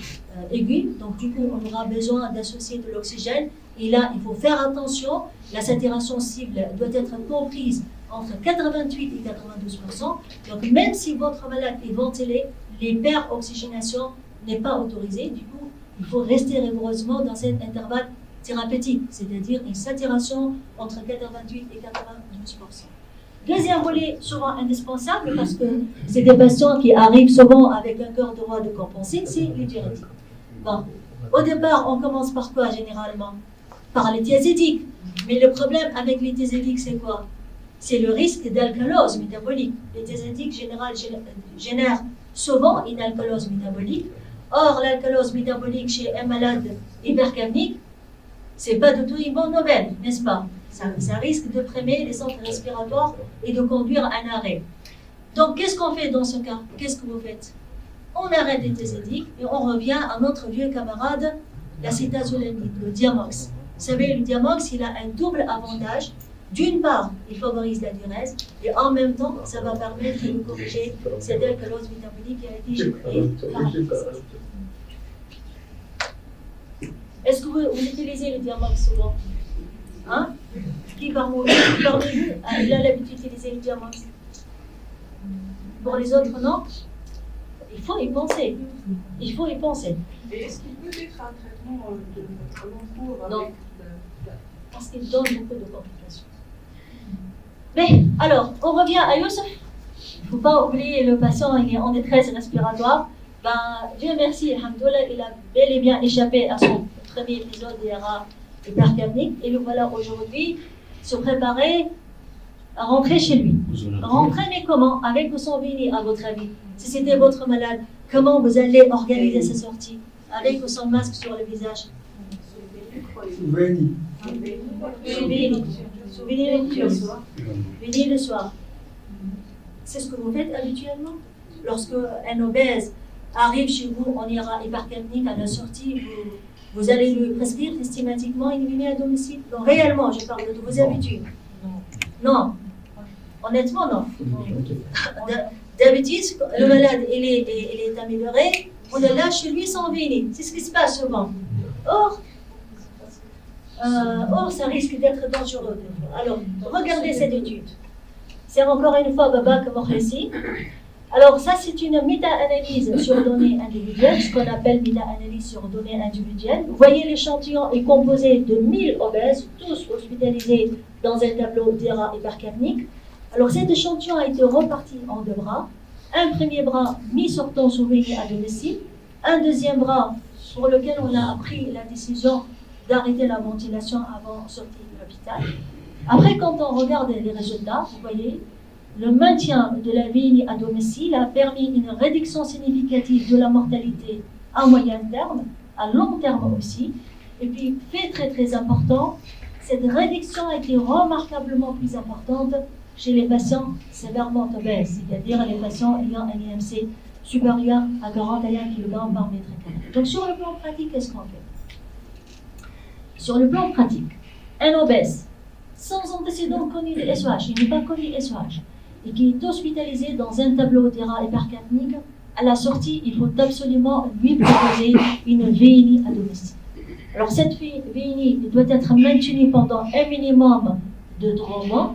aiguë. Donc, du coup, on aura besoin d'associer de l'oxygène. Et là, il faut faire attention. La saturation cible doit être comprise entre 88 et 92%. Donc, même si votre malade est ventilé, l'hyperoxygénation n'est pas autorisée. Du coup, il faut rester rigoureusement dans cet intervalle thérapeutique, c'est-à-dire une saturation entre 88 et 92%. Deuxième volet, souvent indispensable, parce que c'est des patients qui arrivent souvent avec un cœur droit de compenser, c'est les diurétiques. Bon. Au départ, on commence par quoi généralement? Par les thiazédiques. Mais le problème avec les thiazédiques, c'est quoi? C'est le risque d'alcalose métabolique. Les thiazédiques génèrent souvent une alcalose métabolique. Or, l'alcalose métabolique chez un malade hypercapnique, c'est pas du tout une bonne nouvelle, n'est-ce pas? Ça risque de prémer les centres respiratoires et de conduire à un arrêt. Donc, qu'est-ce qu'on fait dans ce cas? Qu'est-ce que vous faites? On arrête les thiazédiques et on revient à notre vieux camarade, la cétazolamide, le Diamox. Vous savez, le Diamox, il a un double avantage. D'une part, il favorise la diurèse et en même temps, ça va permettre de corriger cette alcalose métabolique qui a été générée par la thiazédie. Est-ce que vous utilisez le Diamox souvent? Hein? Qui parmi vous, il a l'habitude d'utiliser le Diamox? Pour les autres, non? Il faut y penser. Il faut y penser.
Et est-ce qu'il peut être un traitement de long cours
Non.
avec
Parce qu'il donne beaucoup de complications. Mais, alors, on revient à Youssef. Il ne faut pas oublier le patient, il est en détresse respiratoire. Ben, Dieu merci, alhamdoulilah, il a bel et bien échappé à son premier épisode d'IRA hypercapnique. Et le voilà aujourd'hui se préparer à rentrer chez lui. Rentrer, mais comment? Avec ou sans VNI, à votre avis? Si c'était votre malade, comment vous allez organiser sa sortie? Avec ou sans masque sur le visage?
VNI.
VNI nocturne. VNI le soir. C'est ce que vous faites habituellement. Lorsque un obèse arrive chez vous en IRA hypercapnique à la sortie, vous allez lui prescrire systématiquement une hygiène à domicile. Donc réellement, je parle de vos habitudes. Non. Honnêtement, non. D'habitude, le malade il est amélioré, on le lâche chez lui sans venir. C'est ce qui se passe souvent. Or, ça risque d'être dangereux. Alors, regardez cette étude. C'est encore une fois Baba Mokhlissi. Alors, ça, c'est une méta-analyse sur données individuelles, ce qu'on appelle méta-analyse sur données individuelles. Vous voyez, l'échantillon est composé de 1000 obèses, tous hospitalisés dans un tableau d'IRA hypercapnique. Alors, cet échantillon a été reparti en 2 bras. Un premier bras mis sortant sous veille à domicile, un deuxième bras pour lequel on a pris la décision d'arrêter la ventilation avant sortie de l'hôpital. Après, quand on regarde les résultats, vous voyez, le maintien de la vie à domicile a permis une réduction significative de la mortalité à moyen terme, à long terme aussi. Et puis, fait très très important, cette réduction a été remarquablement plus importante chez les patients sévèrement obèses, c'est-à-dire les patients ayant un IMC supérieur à 41 kg par mètre carré. Donc, sur le plan pratique, qu'est-ce qu'on fait? Sur le plan pratique, un obèse sans antécédent connu de SOH, il n'est pas connu SOH, et qui est hospitalisé dans un tableau d'IRA hypercapnique, à la sortie, il faut absolument lui proposer une VNI à domicile. Alors, cette VNI doit être maintenue pendant un minimum de 3 mois.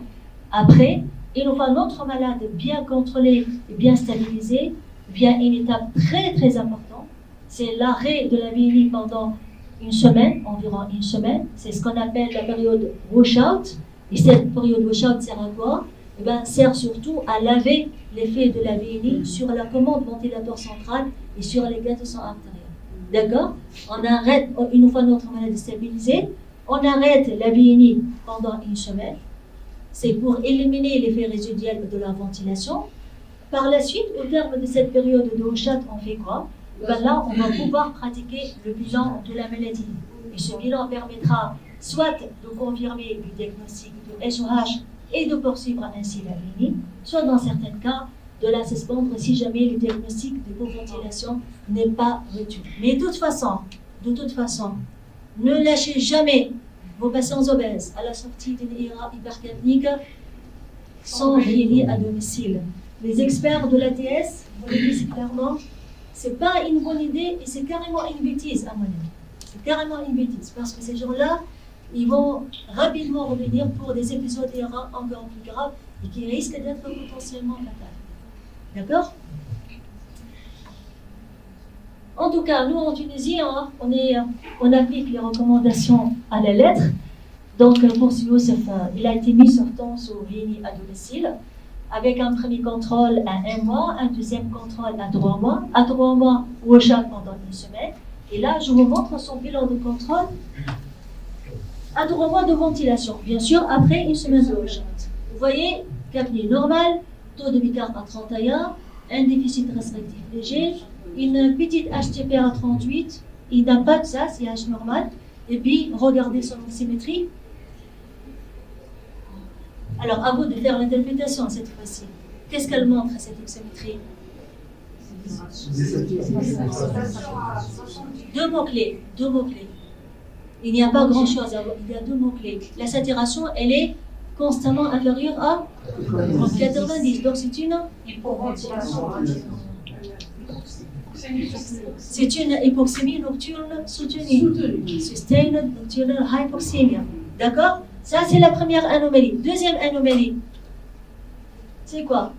Après, il nous faut notre malade bien contrôlé et bien stabilisé via une étape très très importante. C'est l'arrêt de la VNI pendant une semaine, environ une semaine. C'est ce qu'on appelle la période washout. Et cette période washout sert à quoi? Eh bien, sert surtout à laver l'effet de la VNI sur la commande ventilateur centrale et sur les gaz de sang artériel. D'accord? On arrête, une fois notre malade stabilisé, on arrête la VNI pendant une semaine. C'est pour éliminer l'effet résiduel de la ventilation. Par la suite, au terme de cette période de washout, on fait quoi? Ben là, on va pouvoir pratiquer le bilan de la maladie. Et ce bilan permettra soit de confirmer le diagnostic de SOH et de poursuivre ainsi la VNI, soit dans certains cas de la suspendre si jamais le diagnostic de hypoventilation n'est pas retenu. Mais de toute façon, ne lâchez jamais vos patients obèses à la sortie d'une IRA hypercapnique sans VNI à domicile. Les experts de l'ATS vous le disent clairement, c'est pas une bonne idée et c'est carrément une bêtise à mon avis. C'est carrément une bêtise parce que ces gens-là, ils vont rapidement revenir pour des épisodes d'IRA encore plus graves et qui risquent d'être potentiellement fatals. D'accord? En tout cas, nous en Tunisie, on applique les recommandations à la lettre. Donc pour Youssef, il a été mis sortant sous VNI à domicile, avec un premier contrôle à 1 mois, un deuxième contrôle à 3 mois, à 3 mois washout pendant une semaine. Et là, je vous montre son bilan de contrôle à 3 mois de ventilation, bien sûr, après une semaine de washout. Vous voyez, capnée normale, taux de bicarbonate à 31, un déficit restrictif léger, une petite HTP à 38, il n'a pas de ça, c'est H normal. Et puis, regardez son oxymétrie. Alors, à vous de faire l'interprétation cette fois-ci. Qu'est-ce qu'elle montre, cette oxymétrie? Deux mots-clés. Il n'y a pas grand-chose à voir, il y a 2 mots-clés. La saturation, elle est constamment inférieure à 90. Donc, c'est une hypoventilation. C'est une hypoxémie nocturne soutenue. Sustained nocturnal hypoxemia. D'accord? Ça, c'est la première anomalie. Deuxième anomalie, c'est quoi?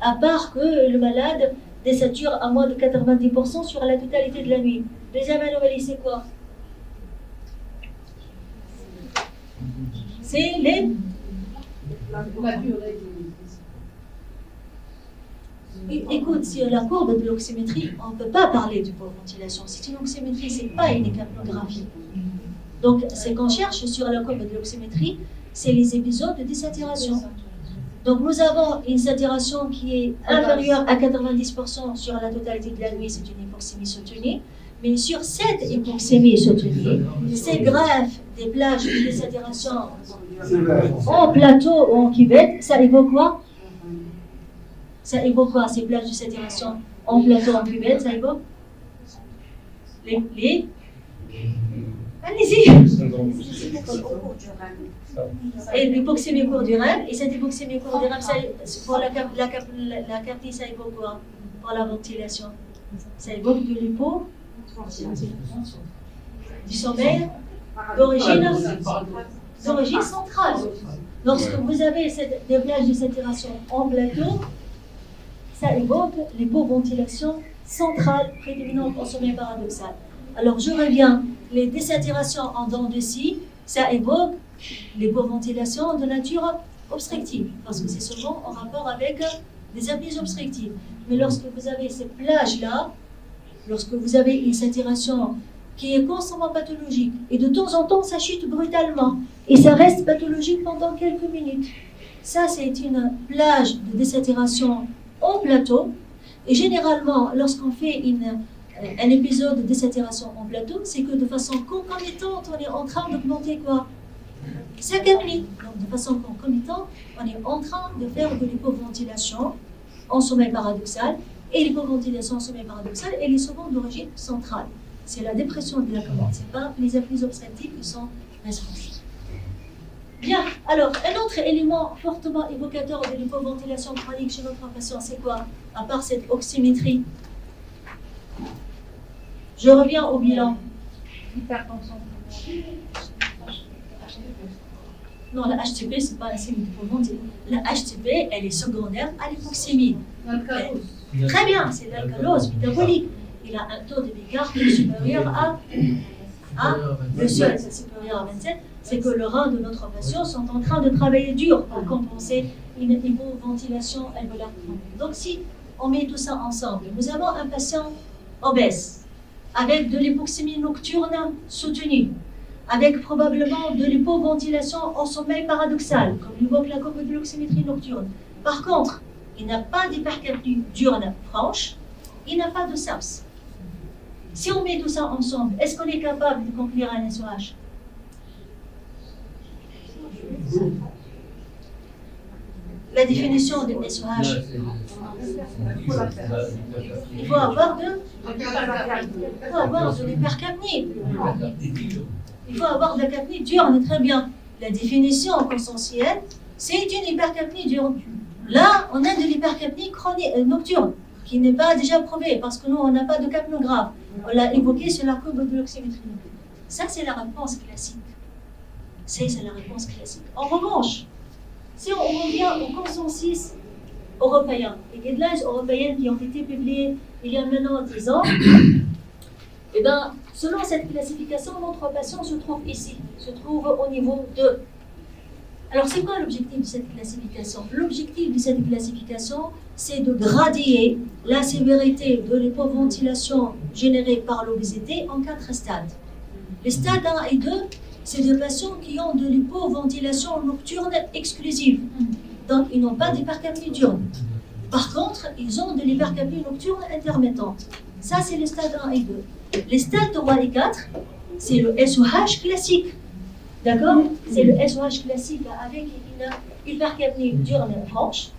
À part que le malade désature à moins de 90% sur la totalité de la nuit. Deuxième anomalie, c'est quoi? C'est les... Écoute, sur la courbe de l'oxymétrie, on ne peut pas parler d'hypoventilation. C'est une oxymétrie, ce n'est pas une capnographie. Donc, ce qu'on cherche sur la courbe de l'oxymétrie, c'est les épisodes de désaturation. Donc, nous avons une saturation qui est inférieure à 90% sur la totalité de la nuit, c'est une hypoxémie soutenue. Mais sur cette hypoxémie soutenue, ces greffes des plages de désaturation en plateau ou en cuvette, ça évoque quoi? Ça évoque quoi? Ces plages de saturation en plateau, en cuvette, ça évoque les... Allez-y. Et l'hypoxémie courant et cette hypoxémie courant pour la capnie, ça évoque quoi? Pour la ventilation. Ça évoque de l'hypo, du sommeil, d'origine centrale. Lorsque vous avez des plages de saturation en plateau, ça évoque l'hypoventilation centrale prédominante en sommeil paradoxal. Alors je reviens, les désaturations en dents de scie, ça évoque l'hypoventilation de nature obstructive, parce que c'est souvent en rapport avec des apnées obstructives. Mais lorsque vous avez ces plages-là, lorsque vous avez une saturation qui est constamment pathologique, et de temps en temps ça chute brutalement, et ça reste pathologique pendant quelques minutes, ça c'est une plage de désaturation en plateau, et généralement lorsqu'on fait un épisode de désaturation en plateau, c'est que de façon concomitante, on est en train d'augmenter quoi? Sa capnie. Donc de façon concomitante, on est en train de faire de l'hypoventilation en sommeil paradoxal, et l'hypoventilation en sommeil paradoxal, elle est souvent d'origine centrale. C'est la dépression de la commande, c'est pas les apnées obstructives qui sont responsables. Bien, alors un autre élément fortement évocateur de l'hypoventilation chronique chez notre patient, c'est quoi? À part cette oxymétrie. Je reviens au bilan.
L'hypertension.
Non, la HTP, ce n'est pas un signe d'hypoventilation. La HTP, elle est secondaire à l'hypoxémie.
L'alcalose.
Très bien, c'est l'alcalose métabolique. Il a un taux de bicarbonate supérieur à le seul, c'est supérieur à 27. C'est que le rein de notre patient sont en train de travailler dur pour compenser une hypoventilation alvéolaire. Donc si on met tout ça ensemble, nous avons un patient obèse, avec de l'hypoxémie nocturne soutenue, avec probablement de l'hypoventilation en sommeil paradoxal, comme l'évoque la courbe de l'oxymétrie nocturne. Par contre, il n'a pas d'hypercapnie diurne franche, il n'a pas de SAPS. Si on met tout ça ensemble, est-ce qu'on est capable de conclure un SOH? La définition de SOH, il faut avoir de l'hypercapnie. Il faut avoir de la capnie diurne, très bien. La définition consensuelle, c'est une hypercapnie diurne. Là, on a de l'hypercapnie nocturne, qui n'est pas déjà prouvée, parce que nous, on n'a pas de capnographe. On l'a évoqué sur la courbe de l'oxymétrie. Ça, c'est la réponse classique. C'est la réponse classique. En revanche, si on revient au consensus européen, les guidelines européennes qui ont été publiées il y a maintenant 10 ans, eh bien, selon cette classification, notre patient se trouve ici, se trouve au niveau 2. Alors, c'est quoi l'objectif de cette classification? L'objectif de cette classification, c'est de graduer la sévérité de l'hypoventilation générée par l'obésité en 4 stades. Les stades 1 et 2, c'est des patients qui ont de l'hypoventilation nocturne exclusive. Donc, ils n'ont pas d'hypercapnie diurne. Par contre, ils ont de l'hypercapnie nocturne intermittente. Ça, c'est les stades 1 et 2. Les stades 3 et 4, c'est le SOH classique. D'accord? C'est le SOH classique avec une hypercapnie diurne franche.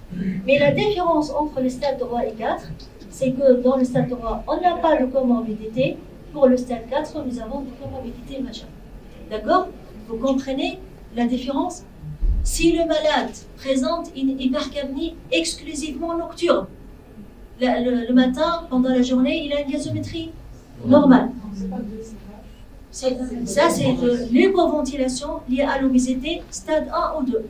Mais la différence entre les stades 3 et 4, c'est que dans le stade 3, on n'a pas de comorbidité. Pour le stade 4, nous avons des comorbidités majeures. D'accord? Vous comprenez la différence? Si le malade présente une hypercapnie exclusivement nocturne, le matin, pendant la journée, il a une gazométrie normale. Ça, c'est de l'hypoventilation liée à l'obésité, stade 1 ou 2.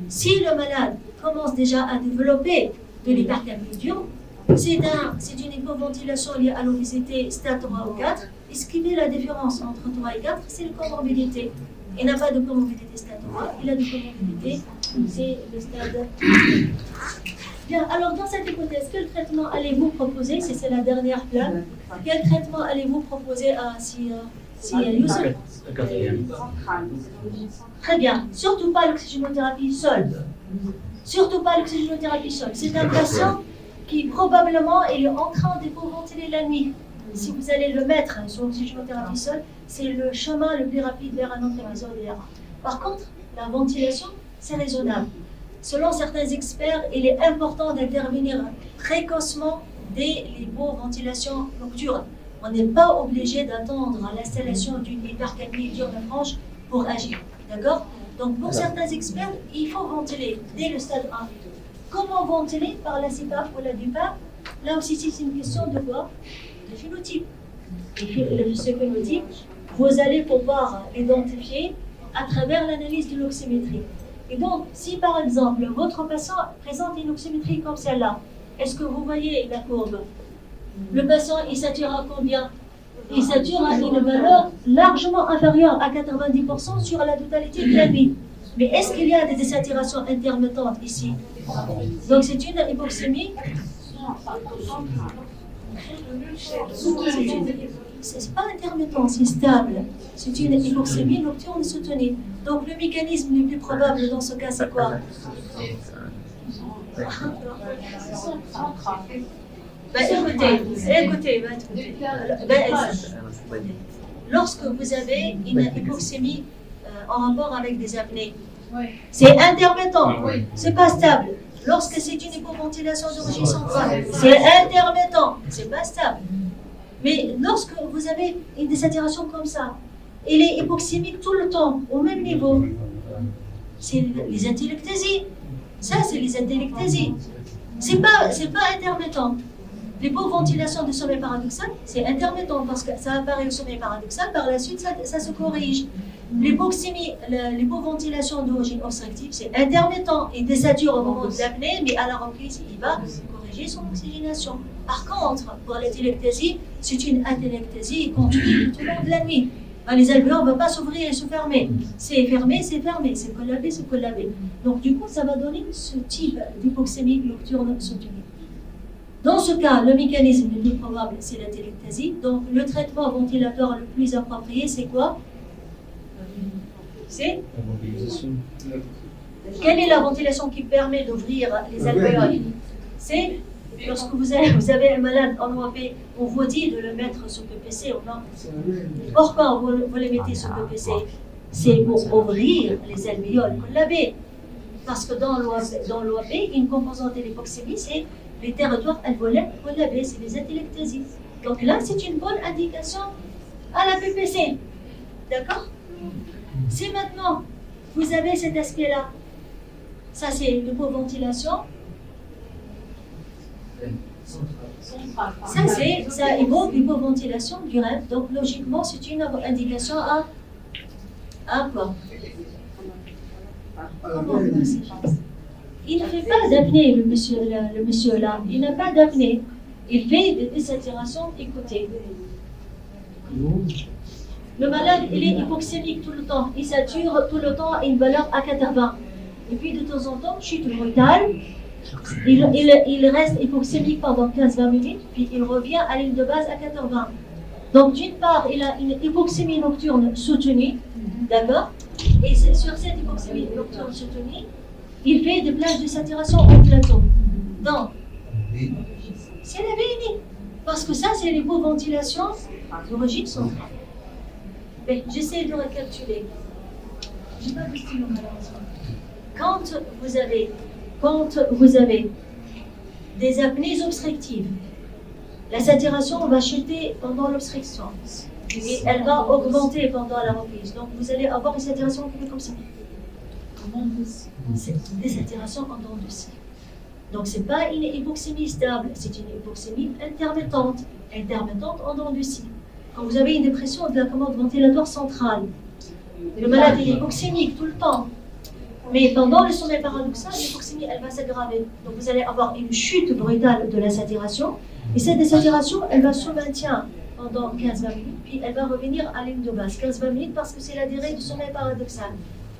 Si le malade commence déjà à développer de l'hypercapnie diurne, c'est une hypoventilation liée à l'obésité, stade 3 ou 4. Et ce qui fait la différence entre 3 et 4, c'est la comorbidité. Il n'a pas de comorbidité stade 3, il a de comorbidité, c'est le stade. Bien, alors dans cette hypothèse, quel traitement allez-vous proposer? C'est la dernière plaque. Quel traitement allez-vous proposer à Youssef? Très bien. Surtout pas l'oxygénothérapie seule. Surtout pas l'oxygénothérapie seule. C'est un patient qui probablement est en train d'hypoventiler la nuit. Si vous allez le mettre sur l'oxygénothérapie seule, c'est le chemin le plus rapide vers un autre épisode. Par contre, la ventilation, c'est raisonnable. selon certains experts, il est important d'intervenir précocement dès l'hypoventilation nocturne. On n'est pas obligé d'attendre l'installation d'une hypercapnie diurne franche pour agir. D'accord? Donc pour certains experts, il faut ventiler dès le stade 1. Comment ventiler? Par la CPAP ou la DUPAP? Là aussi, c'est une question de quoi? De phénotype. Et ce phénotype, vous allez pouvoir l'identifier à travers l'analyse de l'oxymétrie. Et donc, si par exemple, votre patient présente une oxymétrie comme celle-là, est-ce que vous voyez la courbe? Le patient, il sature à combien? Il sature à une valeur largement inférieure à 90% sur la totalité de la nuit. Mais est-ce qu'il y a des désaturations intermittentes ici? Donc c'est une hypoxémie. C'est pas intermittent, c'est stable. C'est une hypoxémie nocturne soutenue. Donc le mécanisme le plus probable dans ce cas, c'est quoi? Écoutez. Lorsque vous avez une hypoxémie en rapport avec des apnées, c'est intermittent, c'est pas stable. Lorsque c'est une hypoventilation d'origine centrale, c'est intermittent, c'est pas stable. Mais lorsque vous avez une désaturation comme ça, il est hypoxémique tout le temps, au même niveau, c'est les atelectasies. Ça, c'est les atelectasies. C'est pas intermittent. L'hypoventilation du sommeil paradoxal, c'est intermittent parce que ça apparaît au sommeil paradoxal, par la suite, ça se corrige. L'hypoxémie, l'hypoventilation d'origine obstructive, c'est intermittent. Il désature au moment de l'apnée, mais à la reprise, il va corriger son oxygénation. Par contre, pour l'atelectasie, c'est une atelectasie continue tout au long de la nuit. Les alvéoles ne vont pas s'ouvrir et se fermer. C'est fermé, c'est fermé. C'est collabé, c'est collabé. Donc, du coup, ça va donner ce type d'hypoxémie nocturne soutenue. Dans ce cas, le mécanisme le plus probable, c'est la télectasie. Donc, le traitement ventilatoire le plus approprié, c'est quoi? C'est quelle est la ventilation qui permet d'ouvrir les alvéoles? C'est lorsque vous avez un malade en OAP, on vous dit de le mettre sur PPC ou non? Pourquoi vous le mettez sur PPC? C'est pour ouvrir les alvéoles collabées. Parce que dans l'OAP, une composante de l'hypoxémie, c'est les territoires alvéolaires collabés, c'est les atelectasies. Donc là, c'est une bonne indication à la PPC. D'accord? Si maintenant, vous avez cet aspect-là, ça c'est l'hypoventilation. Ça c'est hypoventilation du rêve. Donc logiquement, c'est une indication à quoi? Il ne fait pas d'apnée, le monsieur là. Il n'a pas d'apnée. Il fait des désaturations. Écoutez. Le malade, il est hypoxémique tout le temps. Il sature tout le temps à une valeur à 80. Et puis de temps en temps, chute brutale. Il reste hypoxémique pendant 15-20 minutes, puis il revient à l'île de base à 80. Donc d'une part, il a une hypoxémie nocturne soutenue, d'accord? Et sur cette hypoxémie nocturne soutenue, il fait des plages de saturation en plateau. Donc, c'est la BNI. Parce que ça, c'est l'hypoventilation d'origine centrale. Mais j'essaie de récapituler. Je n'ai pas de stylo malheureusement. Quand vous avez des apnées obstructives, la saturation va chuter pendant l'obstruction et elle va augmenter pendant la reprise. Donc vous allez avoir une saturation qui est comme ça. C'est des saturations en dents de scie. Donc ce n'est pas une hypoxémie stable, c'est une hypoxémie intermittente en dents de scie. Quand vous avez une dépression de la commande ventilatoire centrale, le malade est hypoxémique tout le temps. Mais pendant le sommeil paradoxal, l'hypoxémie, elle va s'aggraver. Donc vous allez avoir une chute brutale de la saturation. Et cette désaturation, elle va se maintenir pendant 15-20 minutes, puis elle va revenir à l'île de base. 15-20 minutes parce que c'est la durée du sommeil paradoxal.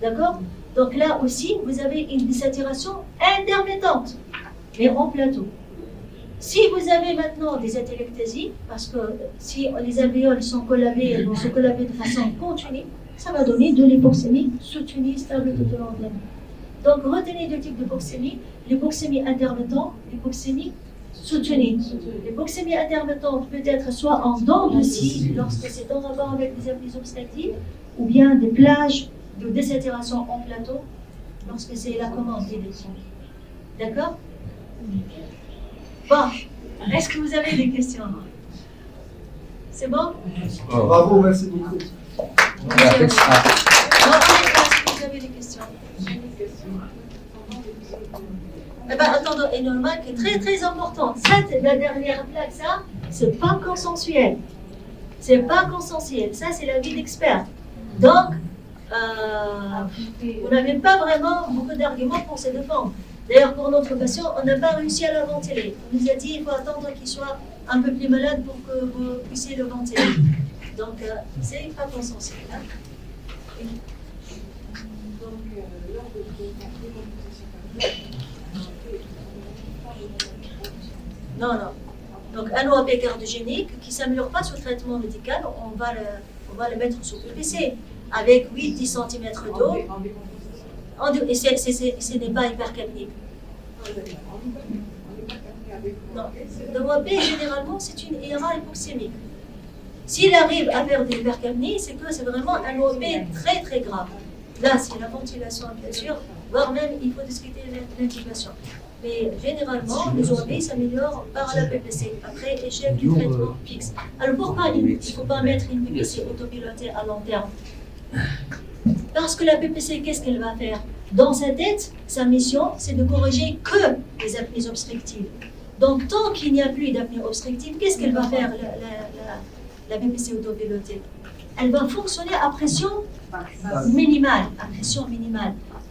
D'accord? Donc là aussi, vous avez une désaturation intermittente, mais en plateau. Si vous avez maintenant des atelectasies, parce que si les alvéoles sont collabées, elles vont se collaber de façon continue, ça va donner de l'hypoxémie soutenue, stable tout au long de la nuit. Donc retenez deux types d'hypoxémie, l'hypoxémie intermittente, l'hypoxémie soutenue. L'hypoxémie intermittente peut être soit en dents de scie, lorsque c'est en rapport avec des apnées obstructives, ou bien des plages de désaturation en plateau, lorsque c'est la commande qui descend. D'accord? Bon, est-ce que vous avez des questions? C'est bon?
Bravo, merci beaucoup.
Bon, est-ce que vous avez des questions? Eh ben, attendons, est normal que très très important. Ça, c'est la dernière plaque, ça, c'est pas consensuel. C'est pas consensuel. Ça, c'est l'avis d'expert. Donc, vous n'avez pas vraiment beaucoup d'arguments pour se défendre. D'ailleurs, pour notre patient, on n'a pas réussi à la ventiler. On nous a dit qu'il faut attendre qu'il soit un peu plus malade pour que vous puissiez le ventiler. Donc, c'est pas consensuel. Hein? Oui.
Donc, lors de décomposition
Non, non. Donc, un OAP cardiogénique qui ne s'améliore pas sous traitement médical, on va le mettre sous PPC avec 8-10 cm d'eau. Et ce n'est pas hypercapnique. Non. L'OAP, généralement, c'est une IRA hypoxémique. S'il arrive à faire de l'hypercapnie, c'est que c'est vraiment un OAP très très grave. Là, c'est la ventilation, bien sûr, voire même il faut discuter l'intubation. Mais généralement, les OAP s'améliorent par la PPC, après échec du traitement fixe. Alors pourquoi il ne faut pas mettre une PPC autopilotée à long terme? Parce que la PPC, qu'est-ce qu'elle va faire? Dans sa tête, sa mission, c'est de corriger que les apnées obstructives. Donc, tant qu'il n'y a plus d'apnée obstructive, qu'est-ce qu'elle va faire, la PPC autopilotée? Elle va fonctionner à pression minimale,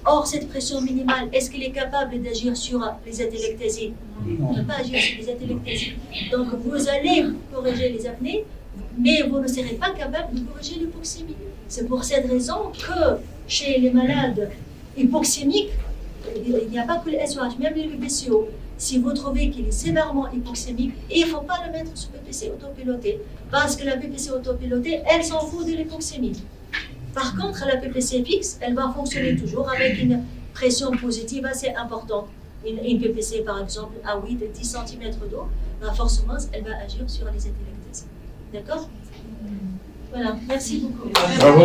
Or, cette pression minimale, est-ce qu'elle est capable d'agir sur les atelectasies? On ne peut pas agir sur les atelectasies. Donc, vous allez corriger les apnées, mais vous ne serez pas capable de corriger l'hypoxémie. C'est pour cette raison que chez les malades hypoxémiques, il n'y a pas que le SOH, même le BCO. Si vous trouvez qu'il est sévèrement hypoxémique, il ne faut pas le mettre sous PPC autopiloté, parce que la PPC autopilotée, elle s'en fout de l'hypoxémie. Par contre, la PPC fixe, elle va fonctionner toujours avec une pression positive assez importante. Une PPC, par exemple, à 8-10 cm d'eau, forcément, elle va agir sur les atelectasies. D'accord? Voilà, merci beaucoup.
Bravo.